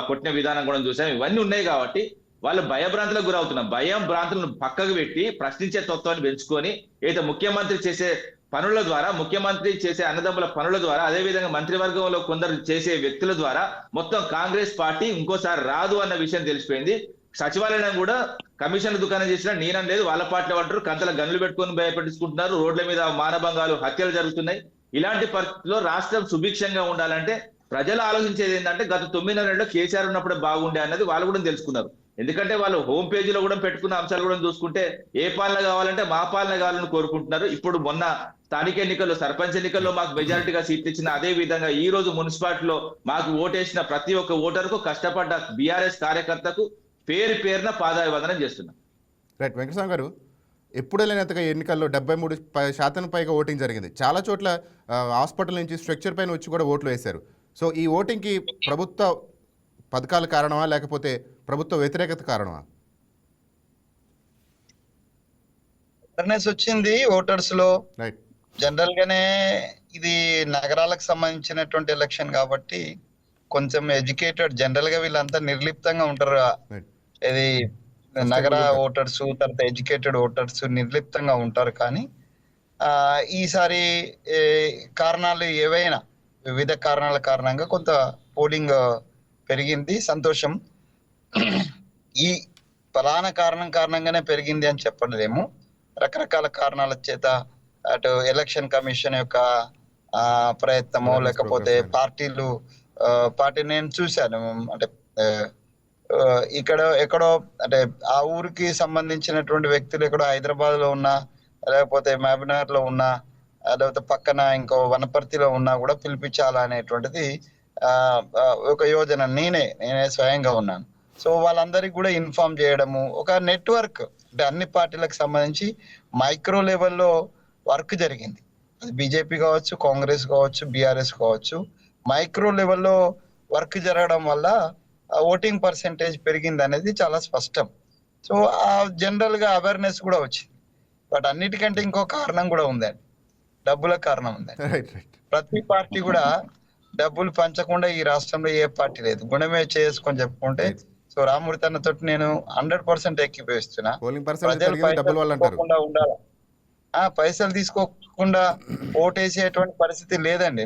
కొట్టిన విధానం కూడా చూసాం. ఇవన్నీ ఉన్నాయి కాబట్టి వాళ్ళు భయభ్రాంతులకు గురవుతున్నారు. భయం భ్రాంతులను పక్కకు పెట్టి ప్రశ్నించే తత్వాన్ని పెంచుకొని అయితే ముఖ్యమంత్రి చేసే పనుల ద్వారా, ముఖ్యమంత్రి చేసే అన్నదమ్ముల పనుల ద్వారా, అదే విధంగా మంత్రివర్గంలో కొందరు చేసే వ్యక్తుల ద్వారా మొత్తం కాంగ్రెస్ పార్టీ ఇంకోసారి రాదు అన్న విషయం తెలిసిపోయింది. సచివాలయం కూడా కమిషన్ల దుకాణం చేసినా నేనం లేదు. వాళ్ళ పార్టీలో అంటారు కంతల గన్నులు పెట్టుకొని భయపెట్టించుకుంటున్నారు. రోడ్ల మీద మానభంగాలు, హత్యలు జరుగుతున్నాయి. ఇలాంటి పరిస్థితుల్లో రాష్ట్రం సుభిక్షంగా ఉండాలంటే ప్రజలు ఆలోచించేది ఏంటంటే గత 9 నెలల్లో కేసీఆర్ ఉన్నప్పుడే బాగుండే అన్నది వాళ్ళు కూడా తెలుసుకున్నారు. ఎందుకంటే వాళ్ళు హోమ్ పేజీలో కూడా పెట్టుకున్న అంశాలు కూడా చూసుకుంటే ఏ పాలన కావాలంటే మా పాలన కావాలని కోరుకుంటున్నారు. ఇప్పుడు మొన్న స్థానిక ఎన్నికల్లో, సర్పంచ్ ఎన్నికల్లో మాకు మెజారిటీగా సీట్లు ఇచ్చిన, అదే విధంగా ఈ రోజు మున్సిపాలిటీలో మాకు ఓటేసిన ప్రతి ఒక్క ఓటర్కు, కష్టపడ్డ బీఆర్ఎస్ కార్యకర్తకు పేరున పాదాభివందనం చేస్తున్నాం. రైట్ వెంకటస్వామి గారు, ఎప్పుడు లేనంతగా ఎన్నికల్లో 73% పైగా ఓటింగ్ జరిగింది. చాలా చోట్ల హాస్పిటల్ నుంచి స్ట్రక్చర్ పైన వచ్చి కూడా ఓట్లు వేశారు. సో ఈ ఓటింగ్కి ప్రభుత్వ పథకాల కారణమా లేకపోతే ప్రభుత్వ వ్యతిరేకత కారణమా? అవేర్నెస్ వచ్చింది ఓటర్స్ లో. రైట్. జనరల్ గానే ఇది నగరాలకు సంబంధించినటువంటి ఎలక్షన్ కాబట్టి కొంచెం ఎడ్యుకేటెడ్, జనరల్ గా వీళ్ళంతా నిర్లిప్తంగా ఉంటారు. రైట్. ఇది నగర ఓటర్స్, తర్వాత ఎడ్యుకేటెడ్ ఓటర్స్ నిర్లిప్తంగా ఉంటారు. కానీ ఈసారి కారణాలు ఏవైనా, వివిధ కారణాల కారణంగా కొంత పోలింగ్ పెరిగింది. సంతోషం. ఈ ప్రధాన కారణంగానే పెరిగింది అని చెప్పలేము. రకరకాల కారణాల చేత అటు ఎలక్షన్ కమిషన్ యొక్క ప్రయత్నమో లేకపోతే పార్టీ నేను చూశాను. అంటే ఇక్కడ ఎక్కడో అంటే ఆ ఊరికి సంబంధించినటువంటి వ్యక్తులు ఎక్కడో హైదరాబాద్ లో ఉన్నా, లేకపోతే మహబూబ్నగర్ లో ఉన్నా, లేకపోతే పక్కన ఇంకో వనపర్తిలో ఉన్నా కూడా పిలిపించాలనేటువంటిది ఒక యోజన నేనే స్వయంగా ఉన్నాను. సో వాళ్ళందరికీ కూడా ఇన్ఫార్మ్ చేయడము, ఒక నెట్వర్క్, అంటే అన్ని పార్టీలకు సంబంధించి మైక్రో లెవెల్లో వర్క్ జరిగింది. అది బీజేపీ కావచ్చు, కాంగ్రెస్ కావచ్చు, బీఆర్ఎస్ కావచ్చు. మైక్రో లెవెల్లో వర్క్ జరగడం వల్ల ఓటింగ్ పర్సెంటేజ్ పెరిగింది అనేది చాలా స్పష్టం. సో జనరల్ గా అవేర్నెస్ కూడా వచ్చింది. బట్ అన్నిటికంటే ఇంకో కారణం కూడా ఉందండి, డబ్బుల కారణం ఉందండి. ప్రతి పార్టీ కూడా డబ్బులు పంచకుండా ఈ రాష్ట్రంలో ఏ పార్టీ లేదు. గుణమే చేసుకొని చెప్పుకుంటే, సో రామూర్తి అన్నతో నేను 100% ఎక్కిపోయిస్తున్నా. ప్రజలు ఉండాలి, పైసలు తీసుకోకుండా ఓటేసేటువంటి పరిస్థితి లేదండి.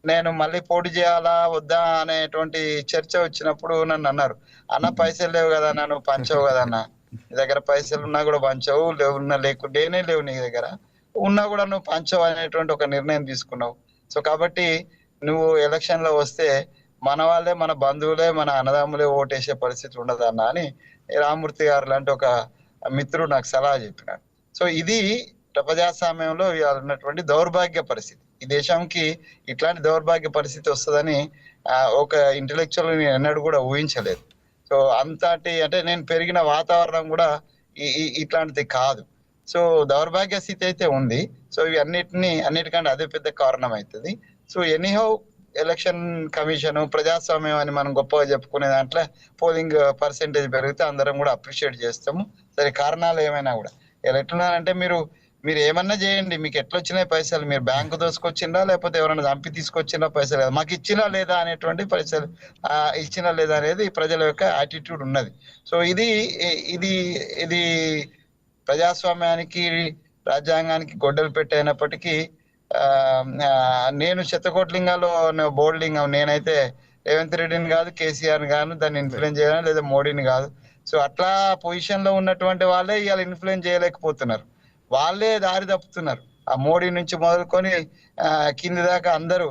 నేను మళ్ళీ పోటీ చేయాలా వద్దా అనేటువంటి చర్చ వచ్చినప్పుడు నన్ను అన్నారు, అన్న పైసలు లేవు కదా అన్న, నువ్వు పంచవు కదన్నా, నీ దగ్గర పైసలు ఉన్నా కూడా పంచవు, లేకుంటేనే లేవు నీ దగ్గర, ఉన్నా కూడా నువ్వు పంచవు అనేటువంటి ఒక నిర్ణయం తీసుకున్నావు. సో కాబట్టి నువ్వు ఎలక్షన్ లో వస్తే మన వాళ్ళే, మన బంధువులే, మన అన్నదమ్ములే ఓటేసే పరిస్థితి ఉండదన్నా అని రామూర్తి గారు లాంటి ఒక మిత్రుడు నాకు సలహా చెప్పినాడు. సో ఇది ప్రజాస్వామ్యంలో ఉన్నటువంటి దౌర్భాగ్య పరిస్థితి. ఈ దేశంకి ఇట్లాంటి దౌర్భాగ్య పరిస్థితి వస్తుందని ఒక ఇంటెలెక్చువల్ ఎన్నడూ కూడా ఊహించలేదు. సో అంతటి అంటే నేను పెరిగిన వాతావరణం కూడా ఇట్లాంటిది కాదు. సో దౌర్భాగ్య స్థితి అయితే ఉంది. సో ఇవి అన్నిటికంటే అదే పెద్ద కారణం అవుతుంది. సో ఎనీహౌ ఎలక్షన్ కమిషన్, ప్రజాస్వామ్యం అని మనం గొప్పగా చెప్పుకునే దాంట్లో పోలింగ్ పర్సెంటేజ్ పెరిగితే అందరం కూడా అప్రిషియేట్ చేస్తాము. సరే, కారణాలు ఏమైనా కూడా ఎట్లున్నారంటే మీరు ఏమన్నా చేయండి, మీకు ఎట్లా వచ్చినాయి పైసలు, మీరు బ్యాంకు దోసుకొచ్చిందా లేకపోతే ఎవరైనా చంపి తీసుకొచ్చిందా పైసలు, మాకు ఇచ్చినా లేదా అనేటువంటి పైసలు ఇచ్చినా లేదా అనేది ప్రజల యొక్క యాటిట్యూడ్ ఉన్నది. సో ఇది ప్రజాస్వామ్యానికి, రాజ్యాంగానికి గొడ్డలు పెట్టైనప్పటికీ ఆ, ఆ, నేను శతకోట్లింగాలో బోల్డింగ్ నేనైతే రేవంత్ రెడ్డిని కాదు, కేసీఆర్ గాను దాన్ని ఇన్ఫ్లుయెన్స్ చేయడం, లేదా మోడీని కాదు. సో అట్లా పొజిషన్ లో ఉన్నటువంటి వాళ్ళే ఇవాళ ఇన్ఫ్లుయెన్స్ చేయలేకపోతున్నారు, వాళ్ళే దారి తప్పుతున్నారు. ఆ మోడీ నుంచి మొదలుకొని కింది దాకా అందరూ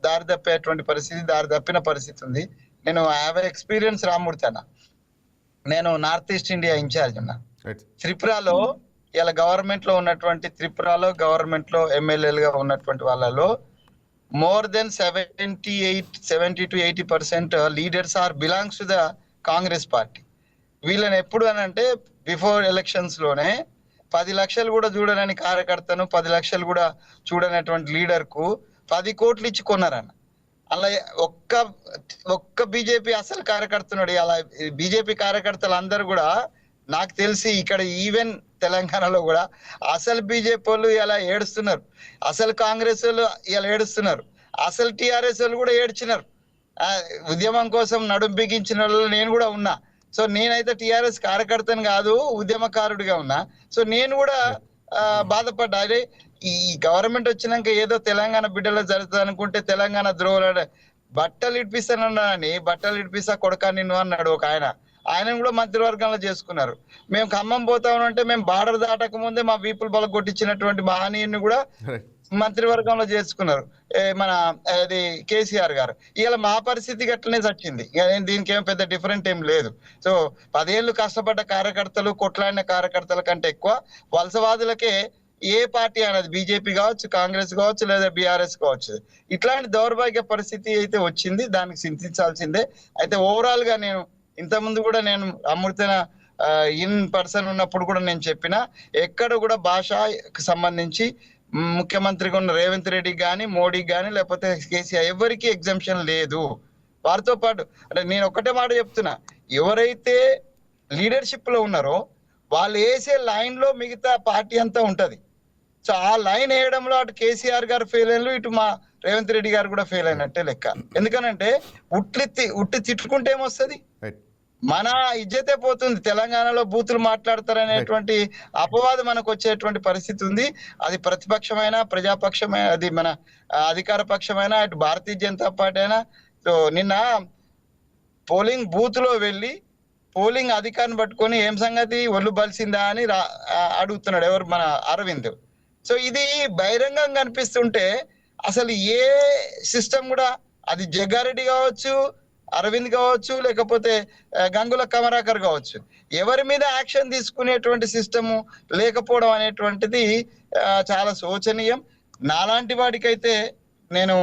దారి తప్పేటువంటి పరిస్థితి, దారి తప్పిన పరిస్థితి ఉంది. నేను హ్యావ్ ఎక్స్పీరియన్స్ రామూర్తి అన్న. నేను నార్త్ ఈస్ట్ ఇండియా ఇన్ఛార్జ్ ఉన్నా. రైట్ త్రిపురలో ఇలా గవర్నమెంట్ లో ఉన్నటువంటి, త్రిపురలో గవర్నమెంట్ లో ఎమ్మెల్యేలుగా ఉన్నటువంటి వాళ్ళలో more than 70 to 80% leaders are belongs to the Congress party. వీళ్ళని ఎప్పుడు అని అంటే బిఫోర్ ఎలక్షన్స్ లోనే 10 లక్షలు కూడా చూడనని కార్యకర్తను, 10 లక్షలు కూడా చూడనటువంటి లీడర్ కు 10 కోట్లు ఇచ్చి కొన్నారన్న. అలా ఒక్క బీజేపీ అసలు కార్యకర్తనుడు, అలా బీజేపీ కార్యకర్తలు అందరూ కూడా నాకు తెలిసి ఇక్కడ ఈవెన్ తెలంగాణలో కూడా అసలు బీజేపీ వాళ్ళు ఇలా ఏడుస్తున్నారు, అసలు కాంగ్రెస్ వాళ్ళు ఇలా ఏడుస్తున్నారు, అసలు టిఆర్ఎస్ వాళ్ళు కూడా ఏడ్చినారు. ఉద్యమం కోసం నడుం బిగించిన వాళ్ళు నేను కూడా ఉన్నా. సో నేనైతే టిఆర్ఎస్ కార్యకర్తను కాదు, ఉద్యమకారుడిగా ఉన్నా. సో నేను కూడా బాధపడ్డా. అదే ఈ గవర్నమెంట్ వచ్చినాక ఏదో తెలంగాణ బిడ్డలో జరుగుతుంది అనుకుంటే తెలంగాణ ద్రోహులు, బట్టలు ఇడిపిస్తానని, బట్టలు ఇడిపిస్తా కొడకా నిన్ను అన్నాడు ఒక ఆయన. ఆయనను కూడా మంత్రివర్గంలో చేసుకున్నారు. మేము ఖమ్మం పోతామంటే మేము బార్డర్ దాటక ముందే మా వీపులు బల కొట్టించినటువంటి మహనీయుని కూడా మంత్రివర్గంలో చేసుకున్నారు మన అది కేసీఆర్ గారు. ఇవాళ మా పరిస్థితి అట్లనే వచ్చింది. దీనికి ఏం పెద్ద డిఫరెంట్ ఏం లేదు. సో 10 ఏళ్ళు కష్టపడ్డ కార్యకర్తలు, కొట్లాడిన కార్యకర్తల కంటే ఎక్కువ వలసవాదులకే ఏ పార్టీ అనేది, బీజేపీ కావచ్చు, కాంగ్రెస్ కావచ్చు, లేదా బీఆర్ఎస్ కావచ్చు, ఇట్లాంటి దౌర్భాగ్య పరిస్థితి అయితే వచ్చింది. దానికి చింతించాల్సిందే. అయితే ఓవరాల్ గా నేను ఇంతకుముందు కూడా నేను అమృతన ఇన్ పర్సన్ ఉన్నప్పుడు కూడా నేను చెప్పిన, ఎక్కడ కూడా భాషకు సంబంధించి ముఖ్యమంత్రిగా ఉన్న రేవంత్ రెడ్డి కానీ, మోడీ కానీ, లేకపోతే కేసీఆర్ ఎవరికి ఎగ్జంప్షన్ లేదు. వారితో పాటు అంటే నేను ఒకటే మాట చెప్తున్నా, ఎవరైతే లీడర్షిప్ లో ఉన్నారో వాళ్ళు వేసే లైన్ లో మిగతా పార్టీ అంతా ఉంటది. సో ఆ లైన్ వేయడంలో అటు కేసీఆర్ గారు ఫెయిల్ అయినారు, ఇటు మా రేవంత్ రెడ్డి గారు కూడా ఫెయిల్ అయినట్టే లెక్క. ఎందుకనంటే ఉట్టి తిట్టుకుంటే ఏమొస్తుంది, మన ఇజ్జతే పోతుంది. తెలంగాణలో బూతులు మాట్లాడతారనేటువంటి అపవాదం మనకు వచ్చేటువంటి పరిస్థితి ఉంది. అది ప్రతిపక్షమైన, ప్రజాపక్షమైన, అది మన అధికార పక్షమైన, అటు భారతీయ జనతా పార్టీ అయినా. సో నిన్న పోలింగ్ బూత్ లో వెళ్ళి పోలింగ్ అధికారిని పట్టుకొని ఏం సంగతి ఒళ్ళు బలిసిందా అని అడుగుతున్నాడు ఎవరు, మన అరవింద్. సో ఇది బహిరంగంగా కనిపిస్తుంటే అసలు ఏ సిస్టమ్ కూడా, అది జగ్గారెడ్డి కావచ్చు, అరవింద్ కావచ్చు, లేకపోతే గంగుల కమరాకర్ కావచ్చు, ఎవరి మీద యాక్షన్ తీసుకునేటువంటి సిస్టము లేకపోవడం అనేటువంటిది చాలా శోచనీయం. నాలాంటి వాడికైతే నేను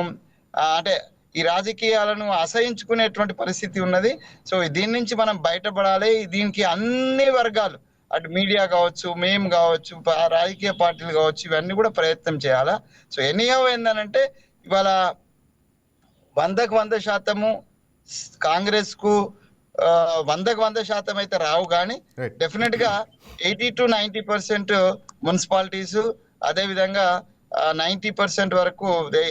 అంటే ఈ రాజకీయాలను అసహించుకునేటువంటి పరిస్థితి ఉన్నది. సో దీని నుంచి మనం బయటపడాలి. దీనికి అన్ని వర్గాలు, అటు మీడియా కావచ్చు, మేము కావచ్చు, రాజకీయ పార్టీలు కావచ్చు, ఇవన్నీ కూడా ప్రయత్నం చేయాలా. సో ఎనీహౌ ఏందనంటే ఇవాళ 100% కాంగ్రెస్ కు 100% అయితే రావు, కానీ డెఫినెట్ గా 80 to 90% మున్సిపాలిటీస్, అదే విధంగా 90% వరకు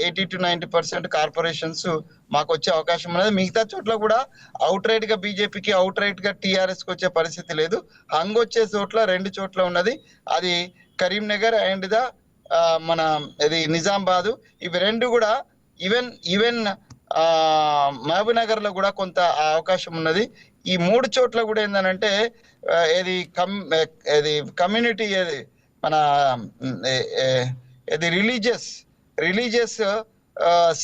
80 to 90% కార్పొరేషన్స్ మాకు వచ్చే అవకాశం ఉన్నది. మిగతా చోట్ల కూడా అవుట్ రైట్ గా బీజేపీకి, అవుట్ రైట్ గా టిఆర్ఎస్ కి వచ్చే పరిస్థితి లేదు. హంగ్ వచ్చే చోట్ల 2 చోట్ల ఉన్నది. అది కరీంనగర్ అండ్ మన ఇది నిజామాబాద్. ఇవి 2 కూడా ఈవెన్ మహబూబ్ నగర్ లో కూడా కొంత అవకాశం ఉన్నది. ఈ 3 చోట్ల కూడా ఏంటంటే ఇది కమ్యూనిటీ, ఏది మన ఇది రిలీజియస్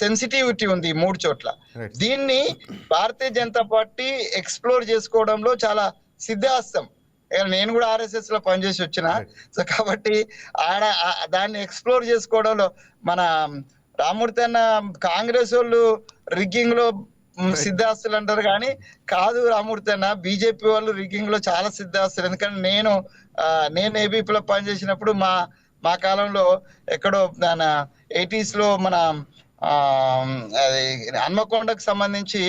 సెన్సిటివిటీ ఉంది ఈ 3 చోట్ల. దీన్ని భారతీయ జనతా పార్టీ ఎక్స్ప్లోర్ చేసుకోవడంలో చాలా సిద్ధాస్తం. నేను కూడా ఆర్ఎస్ఎస్ లో పనిచేసి వచ్చిన, సో కాబట్టి దాన్ని ఎక్స్ప్లోర్ చేసుకోవడంలో మన రామూర్తి అన్న, కాంగ్రెస్ వాళ్ళు రిగ్గింగ్ లో సిద్ధాస్తులు అంటారు, కానీ కాదు రామూర్తి అన్న, బీజేపీ వాళ్ళు రిగ్గింగ్ లో చాలా సిద్ధాస్తులు. ఎందుకంటే నేను ఏబీపీలో పనిచేసినప్పుడు మా కాలంలో ఎక్కడో 80s లో మన అది హన్మకొండకు సంబంధించి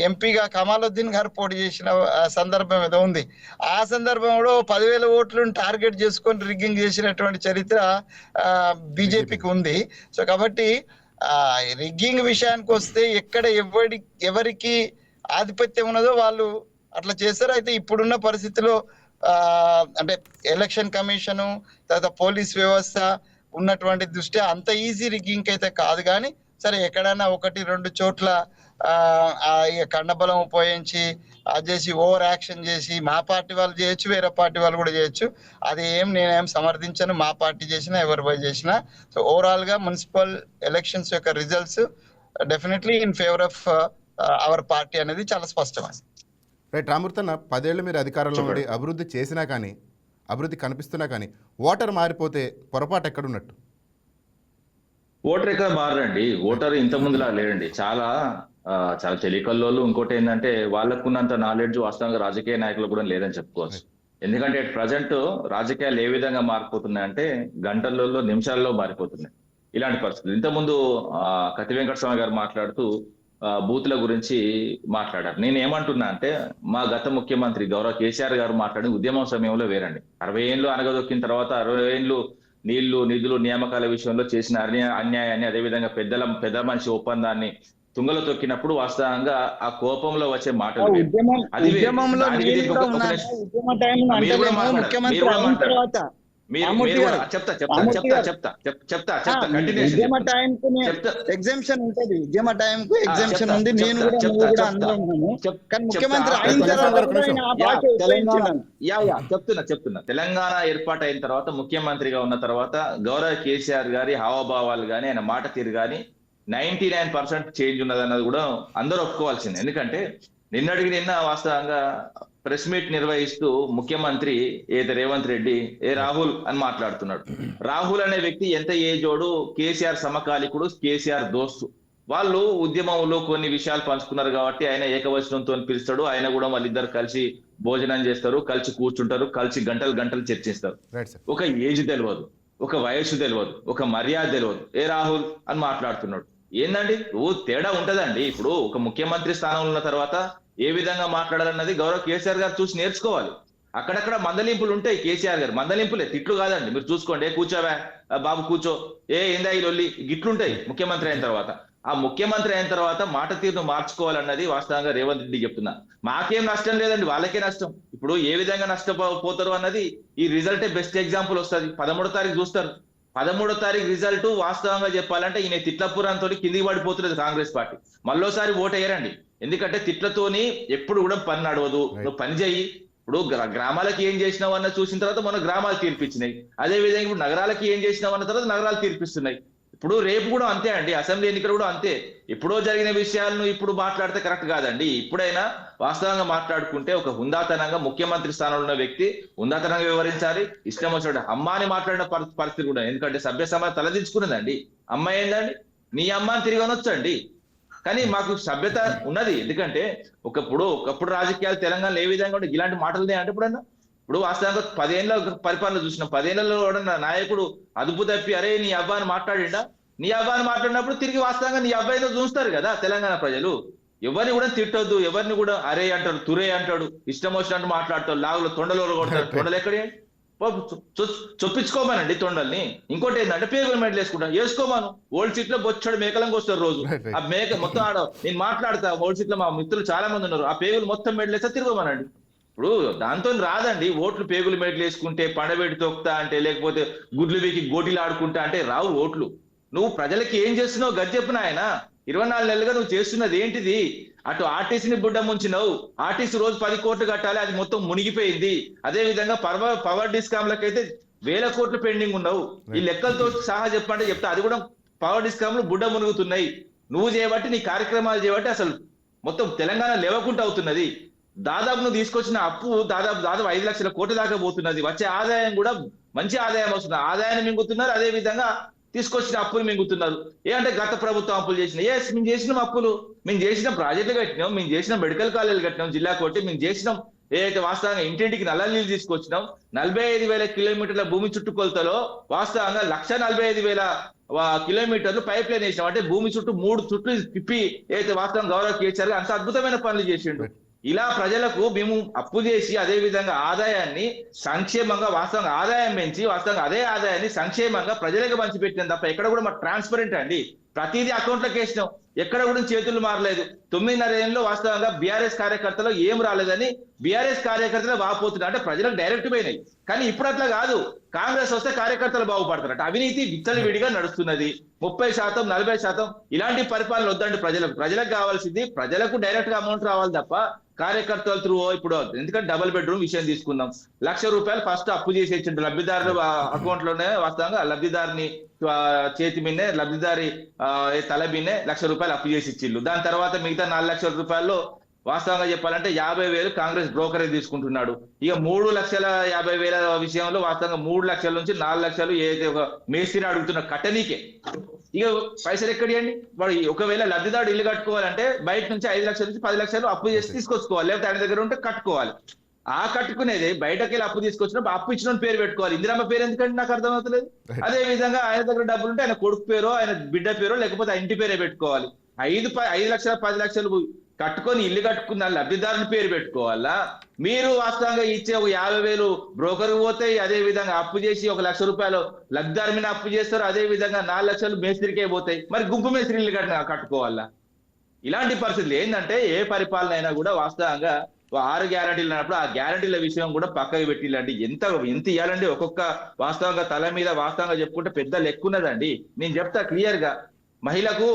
ఎంపీగా కమాలుద్దీన్ గారు పోటీ చేసిన సందర్భం ఏదో ఉంది. ఆ సందర్భంలో 10,000 ఓట్లను టార్గెట్ చేసుకొని రిగ్గింగ్ చేసినటువంటి చరిత్ర బీజేపీకి ఉంది. సో కాబట్టి రిగ్గింగ్ విషయానికి వస్తే ఎక్కడ ఎవరికి ఆధిపత్యం ఉన్నదో వాళ్ళు అట్లా చేస్తారు. అయితే ఇప్పుడున్న పరిస్థితిలో అంటే ఎలక్షన్ కమిషను, తర్వాత పోలీస్ వ్యవస్థ, ఉన్నటువంటి దృష్ట్యా అంత ఈజీ రిగ్గింగ్ అయితే కాదు. కానీ సరే ఎక్కడైనా 1-2 చోట్ల ఇక కండబలం ఉపయోగించి అది చేసి ఓవర్ యాక్షన్ చేసి మా పార్టీ వాళ్ళు చేయొచ్చు, వేరే పార్టీ వాళ్ళు కూడా చేయొచ్చు. అది నేనేం సమర్థించను, మా పార్టీ చేసినా ఎవరి పోయి చేసినా. సో ఓవరాల్ గా మున్సిపల్ ఎలక్షన్స్ యొక్క results definitely in favour of our party అనేది చాలా స్పష్టమైంది. రైట్ రామూర్తి అన్న, 10 ఏళ్ళు మీరు అధికారంలో ఉండి అభివృద్ధి చేసినా కానీ, అభివృద్ధి కనిపిస్తున్నా కానీ ఓటర్ మారిపోతే పొరపాటు ఎక్కడున్నట్టు? ఓటర్ ఎక్కడ మారండి. ఓటర్ ఇంత ముందులా లేడండి. చాలా తెలియకల్లోళ్ళు. ఇంకోటి ఏంటంటే వాళ్ళకున్నంత నాలెడ్జ్ వాస్తవంగా రాజకీయ నాయకులు కూడా లేదని చెప్పుకోవచ్చు. ఎందుకంటే ప్రజెంట్ రాజకీయాలు ఏ విధంగా మారిపోతున్నాయంటే గంటలలో నిమిషాల్లో మారిపోతున్నాయి ఇలాంటి పరిస్థితులు. ఇంతకుముందు కత్తి వెంకటస్వామి గారు మాట్లాడుతూ బూత్ల గురించి మాట్లాడారు. నేను ఏమంటున్నా అంటే మా గత ముఖ్యమంత్రి గౌరవ కేసీఆర్ గారు మాట్లాడిన ఉద్యమం సమయంలో వేరండి. 60 ఏళ్ళు అనగదొక్కిన తర్వాత 60 ఏళ్ళు నీళ్లు నిధులు నియామకాల విషయంలో చేసిన అన్యాయాన్ని, అదేవిధంగా పెద్ద మనిషి ఒప్పందాన్ని తుంగలో తొక్కినప్పుడు వాస్తవంగా ఆ కోపంలో వచ్చే మాటలు చెప్తున్నా. తెలంగాణ ఏర్పాటు అయిన తర్వాత ముఖ్యమంత్రిగా ఉన్న తర్వాత గౌరవ కేసీఆర్ గారి హావభావాలు గాని, ఆయన మాట తీరు గాని 99% చేంజ్ ఉన్నదన్నది కూడా అందరూ ఒప్పుకోవాల్సింది. ఎందుకంటే నిన్న వాస్తవంగా ప్రెస్ మీట్ నిర్వహిస్తూ ముఖ్యమంత్రి రేవంత్ రెడ్డి రాహుల్ అని మాట్లాడుతున్నాడు. రాహుల్ అనే వ్యక్తి ఎంత ఏజోడు, కేసీఆర్ సమకాలికుడు, కేసీఆర్ దోస్తు. వాళ్ళు ఉద్యమంలో కొన్ని విషయాలు పంచుకున్నారు కాబట్టి ఆయన ఏకవచనంతో పిలుస్తాడు. ఆయన కూడా వాళ్ళిద్దరు కలిసి భోజనం చేస్తారు, కలిసి కూర్చుంటారు, కలిసి గంటలు చర్చిస్తారు. ఒక ఏజ్ తెలియదు, ఒక వయస్సు తెలియదు, ఒక మర్యాద తెలియదు. రాహుల్ అని మాట్లాడుతున్నాడు. ఏందండి తేడా ఉంటదండి. ఇప్పుడు ఒక ముఖ్యమంత్రి స్థానంలో ఉన్న తర్వాత ఏ విధంగా మాట్లాడాలన్నది గౌరవ కేసీఆర్ గారు చూసి నేర్చుకోవాలి. అక్కడక్కడ మందలింపులు ఉంటాయి. కేసీఆర్ గారు మందలింపులే, తిట్లు కాదండి. మీరు చూసుకోండి. కూర్చోవా బాబు కూర్చో, ఏందా ఈ లొల్లి, గిట్లుంటాయి ముఖ్యమంత్రి అయిన తర్వాత. ఆ ముఖ్యమంత్రి అయిన తర్వాత మాట తీరును మార్చుకోవాలన్నది వాస్తవంగా రేవంత్ రెడ్డి చెప్తున్నా. మాకేం నష్టం లేదండి, వాళ్ళకే నష్టం. ఇప్పుడు ఏ విధంగా నష్టపోతారు అన్నది ఈ రిజల్టే బెస్ట్ ఎగ్జాంపుల్ వస్తుంది. 13వ తారీఖు చూస్తారు. 13వ తారీఖు రిజల్ట్ వాస్తవంగా చెప్పాలంటే ఈయన తిట్లపురంతో కిందికి పడిపోతున్నది కాంగ్రెస్ పార్టీ. మళ్ళోసారి ఓటు వేయరండి. ఎందుకంటే తిట్లతోని ఎప్పుడు కూడా పని నడవదు. నువ్వు పని చేయి. ఇప్పుడు గ్రామాలకి ఏం చేసినావు అన్న చూసిన తర్వాత మన గ్రామాలు తీర్పిచ్చినాయి. అదే విధంగా ఇప్పుడు నగరాలకి ఏం చేసినావు అన్న తర్వాత నగరాలు తీర్పిస్తున్నాయి. ఇప్పుడు రేపు కూడా అంతే అండి. అసెంబ్లీ ఎన్నికలు కూడా అంతే. ఎప్పుడో జరిగిన విషయాలను ఇప్పుడు మాట్లాడితే కరెక్ట్ కాదండి. ఇప్పుడైనా వాస్తవంగా మాట్లాడుకుంటే ఒక హుందాతనంగా ముఖ్యమంత్రి స్థానంలో ఉన్న వ్యక్తి హుందాతనంగా వివరించాలి. ఇష్టం వచ్చినట్టు అమ్మాని మాట్లాడిన పరిస్థితి కూడా. ఎందుకంటే సభ్య సమాజం తలదించుకున్నదండి. అమ్మాయి ఏందండి, నీ అమ్మాని తిరిగి అనొచ్చండి. కానీ మాకు సభ్యత ఉన్నది. ఎందుకంటే ఒకప్పుడు రాజకీయాలు తెలంగాణలో ఏ విధంగా ఉంటే ఇలాంటి మాటలు అంటే ఇప్పుడు వాస్తవంగా 10 ఏళ్ళ పరిపాలన చూసినాం. 10 ఏళ్లలో నాయకుడు అదుపు తప్పి అరే నీ అబ్బాయిని మాట్లాడిండా, నీ అబ్బాయిని మాట్లాడినప్పుడు తిరిగి వాస్తవంగా నీ అబ్బాయితో చూస్తారు కదా తెలంగాణ ప్రజలు. ఎవరిని కూడా తిట్టొద్దు, ఎవరిని కూడా అరే అంటాడు, తురే అంటాడు, ఇష్టం వచ్చినట్టు మాట్లాడతాడు, లాగులో తొండలు కొడతాడు. తొండలు ఎక్కడే చొప్పించుకోమానండి తొండల్ని. ఇంకోటి ఏంటంటే పేగులు మెడలు వేసుకోమాను. ఓల్డ్ సీట్ లో బొచ్చడు మేకలంగా వస్తారు రోజు. ఆ మేక మొత్తం నేను మాట్లాడతా. ఓల్డ్ సీట్ లో మా మిత్రులు చాలా మంది ఉన్నారు. ఆ పేగులు మొత్తం మెడలేస్తే తిరగమానండి. ఇప్పుడు దాంతో రాదండి. ఓట్లు పేగులు మెడలు వేసుకుంటే, పండబెట్టి తొక్కుతా అంటే, లేకపోతే గుడ్లు వీకి గోటీలు ఆడుకుంటా అంటే రావు ఓట్లు. నువ్వు ప్రజలకి ఏం చేస్తున్నావు గది చెప్పిన ఆయన. 24 నెలలుగా నువ్వు చేస్తున్నది ఏంటిది? అటు ఆర్టీసీని బుడ్డ ముంచినావు. ఆర్టీసీ రోజు 10 కోట్లు కట్టాలి, అది మొత్తం మునిగిపోయింది. అదే విధంగా పవర్ డిస్కామ్లకైతే 1000 కోట్లు పెండింగ్ ఉన్నావు. ఈ లెక్కలతో సహా చెప్పంటే చెప్తా. అది కూడా పవర్ డిస్కామ్లు బుడ్డ మునుగుతున్నాయి. నువ్వు చేయబట్టి, నీ కార్యక్రమాలు చేయబట్టి అసలు మొత్తం తెలంగాణ లేవకుండా అవుతున్నది. దాదాపు నువ్వు తీసుకొచ్చిన అప్పు దాదాపు 5 లక్షల కోట్ల దాకా పోతున్నది. వచ్చే ఆదాయం కూడా మంచి ఆదాయం వస్తుంది. ఆదాయాన్ని మింగుతున్నారు, అదే విధంగా తీసుకొచ్చిన అప్పులు మింగుతున్నారు. అంటే గత ప్రభుత్వం అప్పులు చేసినాయి. మేము చేసినాం అప్పులు, మేము చేసిన ప్రాజెక్టులు కట్టినాం, మేము చేసిన మెడికల్ కాలేజీలు కట్టినాం, జిల్లా కోటి మేము చేసినాం. ఏదైతే వాస్తవంగా ఇంటింటికి నల్ల నీళ్ళు తీసుకొచ్చినాం. 45,000 కిలోమీటర్ల భూమి చుట్టుకొలతలో వాస్తవంగా 145,000 కిలోమీటర్లు పైప్ లైన్ వేసినాం. అంటే భూమి చుట్టూ 3 చుట్లు తిప్పి ఏదైతే వాస్తవంగా గౌరవ కేసీఆర్ అంత అద్భుతమైన పనులు చేసిండు. ఇలా ప్రజలకు మేము అప్పు చేసి అదే విధంగా ఆదాయాన్ని సంక్షేమంగా వాస్తవంగా ఆదాయం పెంచి వాస్తవంగా అదే ఆదాయాన్ని సంక్షేమంగా ప్రజలకు పంచిపెట్టిన తప్ప ఎక్కడ కూడా మా ట్రాన్స్పరెంట్ అండి. ప్రతిదీ అకౌంట్లోకి వేసినాం, ఎక్కడ కూడా చేతులు మారలేదు. 9.5 ఏళ్ళలో వాస్తవంగా బీఆర్ఎస్ కార్యకర్తలు ఏం రాలేదని బీఆర్ఎస్ కార్యకర్తలు వాపోతున్నారు. అంటే ప్రజలకు డైరెక్ట్ పోయినాయి. కానీ ఇప్పుడు అట్లా కాదు, కాంగ్రెస్ వస్తే కార్యకర్తలు బాగుపడతారట. అవినీతి విచ్చలవిడిగా నడుస్తున్నది. 30%, 40% ఇలాంటి పరిపాలన వద్దండి ప్రజలకు కావాల్సింది ప్రజలకు డైరెక్ట్ గా అమౌంట్ రావాలి తప్ప కార్యకర్తల త్రూ ఇప్పుడు ఎందుకంటే డబుల్ బెడ్రూమ్ విషయం తీసుకుందాం. ₹1,00,000 ఫస్ట్ అప్పు చేసి ఇచ్చిండు లబ్ధిదారుల అకౌంట్ లోనే, వాస్తవంగా లబ్ధిదారుని చేతి మీదే, లబ్ధిదారి తల మీదే ₹1,00,000 అప్పు చేసి ఇచ్చిళ్ళు. దాని తర్వాత మిగతా ₹4,00,000 వాస్తవంగా చెప్పాలంటే 50,000 కాంగ్రెస్ బ్రోకరేజ్ తీసుకుంటున్నాడు. ఇక 3,50,000 విషయంలో వాస్తవంగా 3 లక్షల నుంచి 4 లక్షలు ఏదైతే ఒక మేస్త్రిని అడుగుతున్న కట్టనీకే ఇక పైసలు ఎక్కడియండి. వాడు ఒకవేళ లబ్ధిదారుడు ఇల్లు కట్టుకోవాలంటే బయట నుంచి 5 లక్షల నుంచి 10 లక్షలు అప్పు చేసి తీసుకొచ్చుకోవాలి, లేకపోతే ఆయన దగ్గర ఉంటే కట్టుకోవాలి. ఆ కట్టుకునేది బయటకి వెళ్ళి అప్పు తీసుకొచ్చినప్పుడు అప్పు ఇచ్చిన పేరు పెట్టుకోవాలి. ఇందిరమ్మ పేరు ఎందుకంటే నాకు అర్థమవుతలేదు. అదే విధంగా ఆయన దగ్గర డబ్బులు ఉంటే ఆయన కొడుకు పేరో ఆయన బిడ్డ పేరో లేకపోతే ఆ ఇంటి పేరే పెట్టుకోవాలి. 5 లక్షలు 10 లక్షలు కట్టుకొని ఇల్లు కట్టుకున్న లబ్ధిదారుని పేరు పెట్టుకోవాలా? మీరు వాస్తవంగా ఇచ్చే ఒక 50,000 బ్రోకర్ పోతాయి, అదే విధంగా అప్పు చేసి ఒక ₹1,00,000 లబ్ధిదారు మీద అప్పు చేస్తారు, అదే విధంగా 4 లక్షలు మేస్త్రికే పోతాయి. మరి గుంపు మేస్త్రి ఇల్లు కట్టుకోవాలా? ఇలాంటి పరిస్థితులు ఏంటంటే ఏ పరిపాలన అయినా కూడా వాస్తవంగా 6 గ్యారంటీలు అన్నప్పుడు ఆ గ్యారంటీల విషయం కూడా పక్కకు పెట్టిల్లండి. ఎంత ఇవ్వాలండి ఒక్కొక్క వాస్తవంగా తల మీద వాస్తవంగా చెప్పుకుంటే పెద్ద లెక్క ఉన్నదండి. నేను చెప్తా క్లియర్ గా, మహిళకు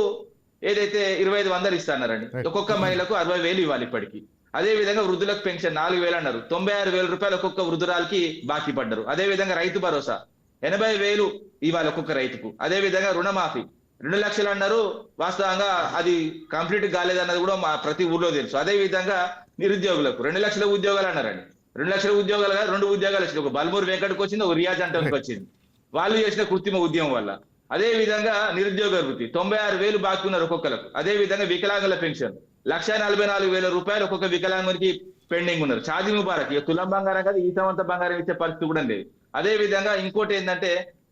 ఏదైతే 2,500 ఇస్తాన్నారండి, ఒక్కొక్క మహిళకు 60,000 ఇవ్వాలి ఇప్పటికి. అదే విధంగా వృద్ధులకు పెన్షన్ 4,000 అన్నారు, ₹96,000 ఒక్కొక్క వృద్ధురాలకి బాకీ పడ్డారు. అదే విధంగా రైతు భరోసా 80,000 ఇవ్వాలి ఒక్కొక్క రైతుకు. అదే విధంగా రుణమాఫీ 2 లక్షలు అన్నారు, వాస్తవంగా అది కంప్లీట్ కాలేదన్నది కూడా మా ప్రతి ఊర్లో తెలుసు. అదే విధంగా నిరుద్యోగులకు 2 లక్షల ఉద్యోగాలు అన్నారండి. 2 లక్షల ఉద్యోగాలు కాదు, 2 ఉద్యోగాలు వచ్చింది. ఒక బల్మూరు వెంకటకు వచ్చింది, ఒక రియాజ్ అంటానికి వచ్చింది, వాళ్ళు చేసిన కృత్రిమ ఉద్యమం వల్ల. అదే విధంగా నిరుద్యోగ వృత్తి 96,000 బాకీ ఉన్నారు ఒక్కొక్కరికి. అదే విధంగా వికలాంగుల పెన్షన్ ₹1,44,000 ఒక్కొక్క వికలాంగునికి పెండింగ్ ఉన్నారు. షాదీ ముబారక్ ఇక తులం బంగారం కాదు, ఈతమంత బంగారం ఇచ్చే పరిస్థితి కూడా లేదు. అదే విధంగా ఇంకోటి ఏంటంటే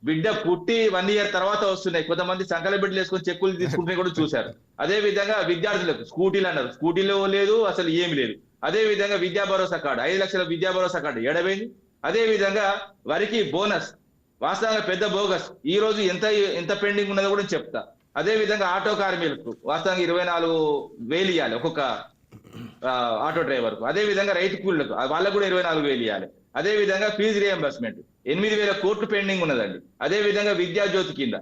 బిడ్డ పుట్టి 1 ఇయర్ తర్వాత వస్తున్నాయి, కొంతమంది సంకల బిడ్డలు వేసుకొని చెక్కులు తీసుకుంటే కూడా చూశారు. అదే విధంగా విద్యార్థులకు స్కూటీలు అన్నారు, స్కూటీలో లేదు, అసలు ఏమి లేదు. అదే విధంగా విద్యా భరోసా కార్డు 5 లక్షల విద్యా భరోసా కార్డు ఎడబైంది. అదే విధంగా వరికి బోనస్ వాస్తవంగా పెద్ద బోగస్, ఈ రోజు ఎంత పెండింగ్ ఉన్నదో కూడా చెప్తా. అదే విధంగా ఆటో కార్మికులకు వాస్తవంగా 24,000 ఇవ్వాలి ఒక్కొక్క ఆటో డ్రైవర్ కు. అదే విధంగా రైతు కూలీలకు వాళ్ళకు కూడా 24,000 ఇవ్వాలి. అదే విధంగా ఫీజు రియంబర్స్మెంట్ 8,000 కోట్లు పెండింగ్ ఉన్నదండి. అదే విధంగా విద్యా జ్యోతి కింద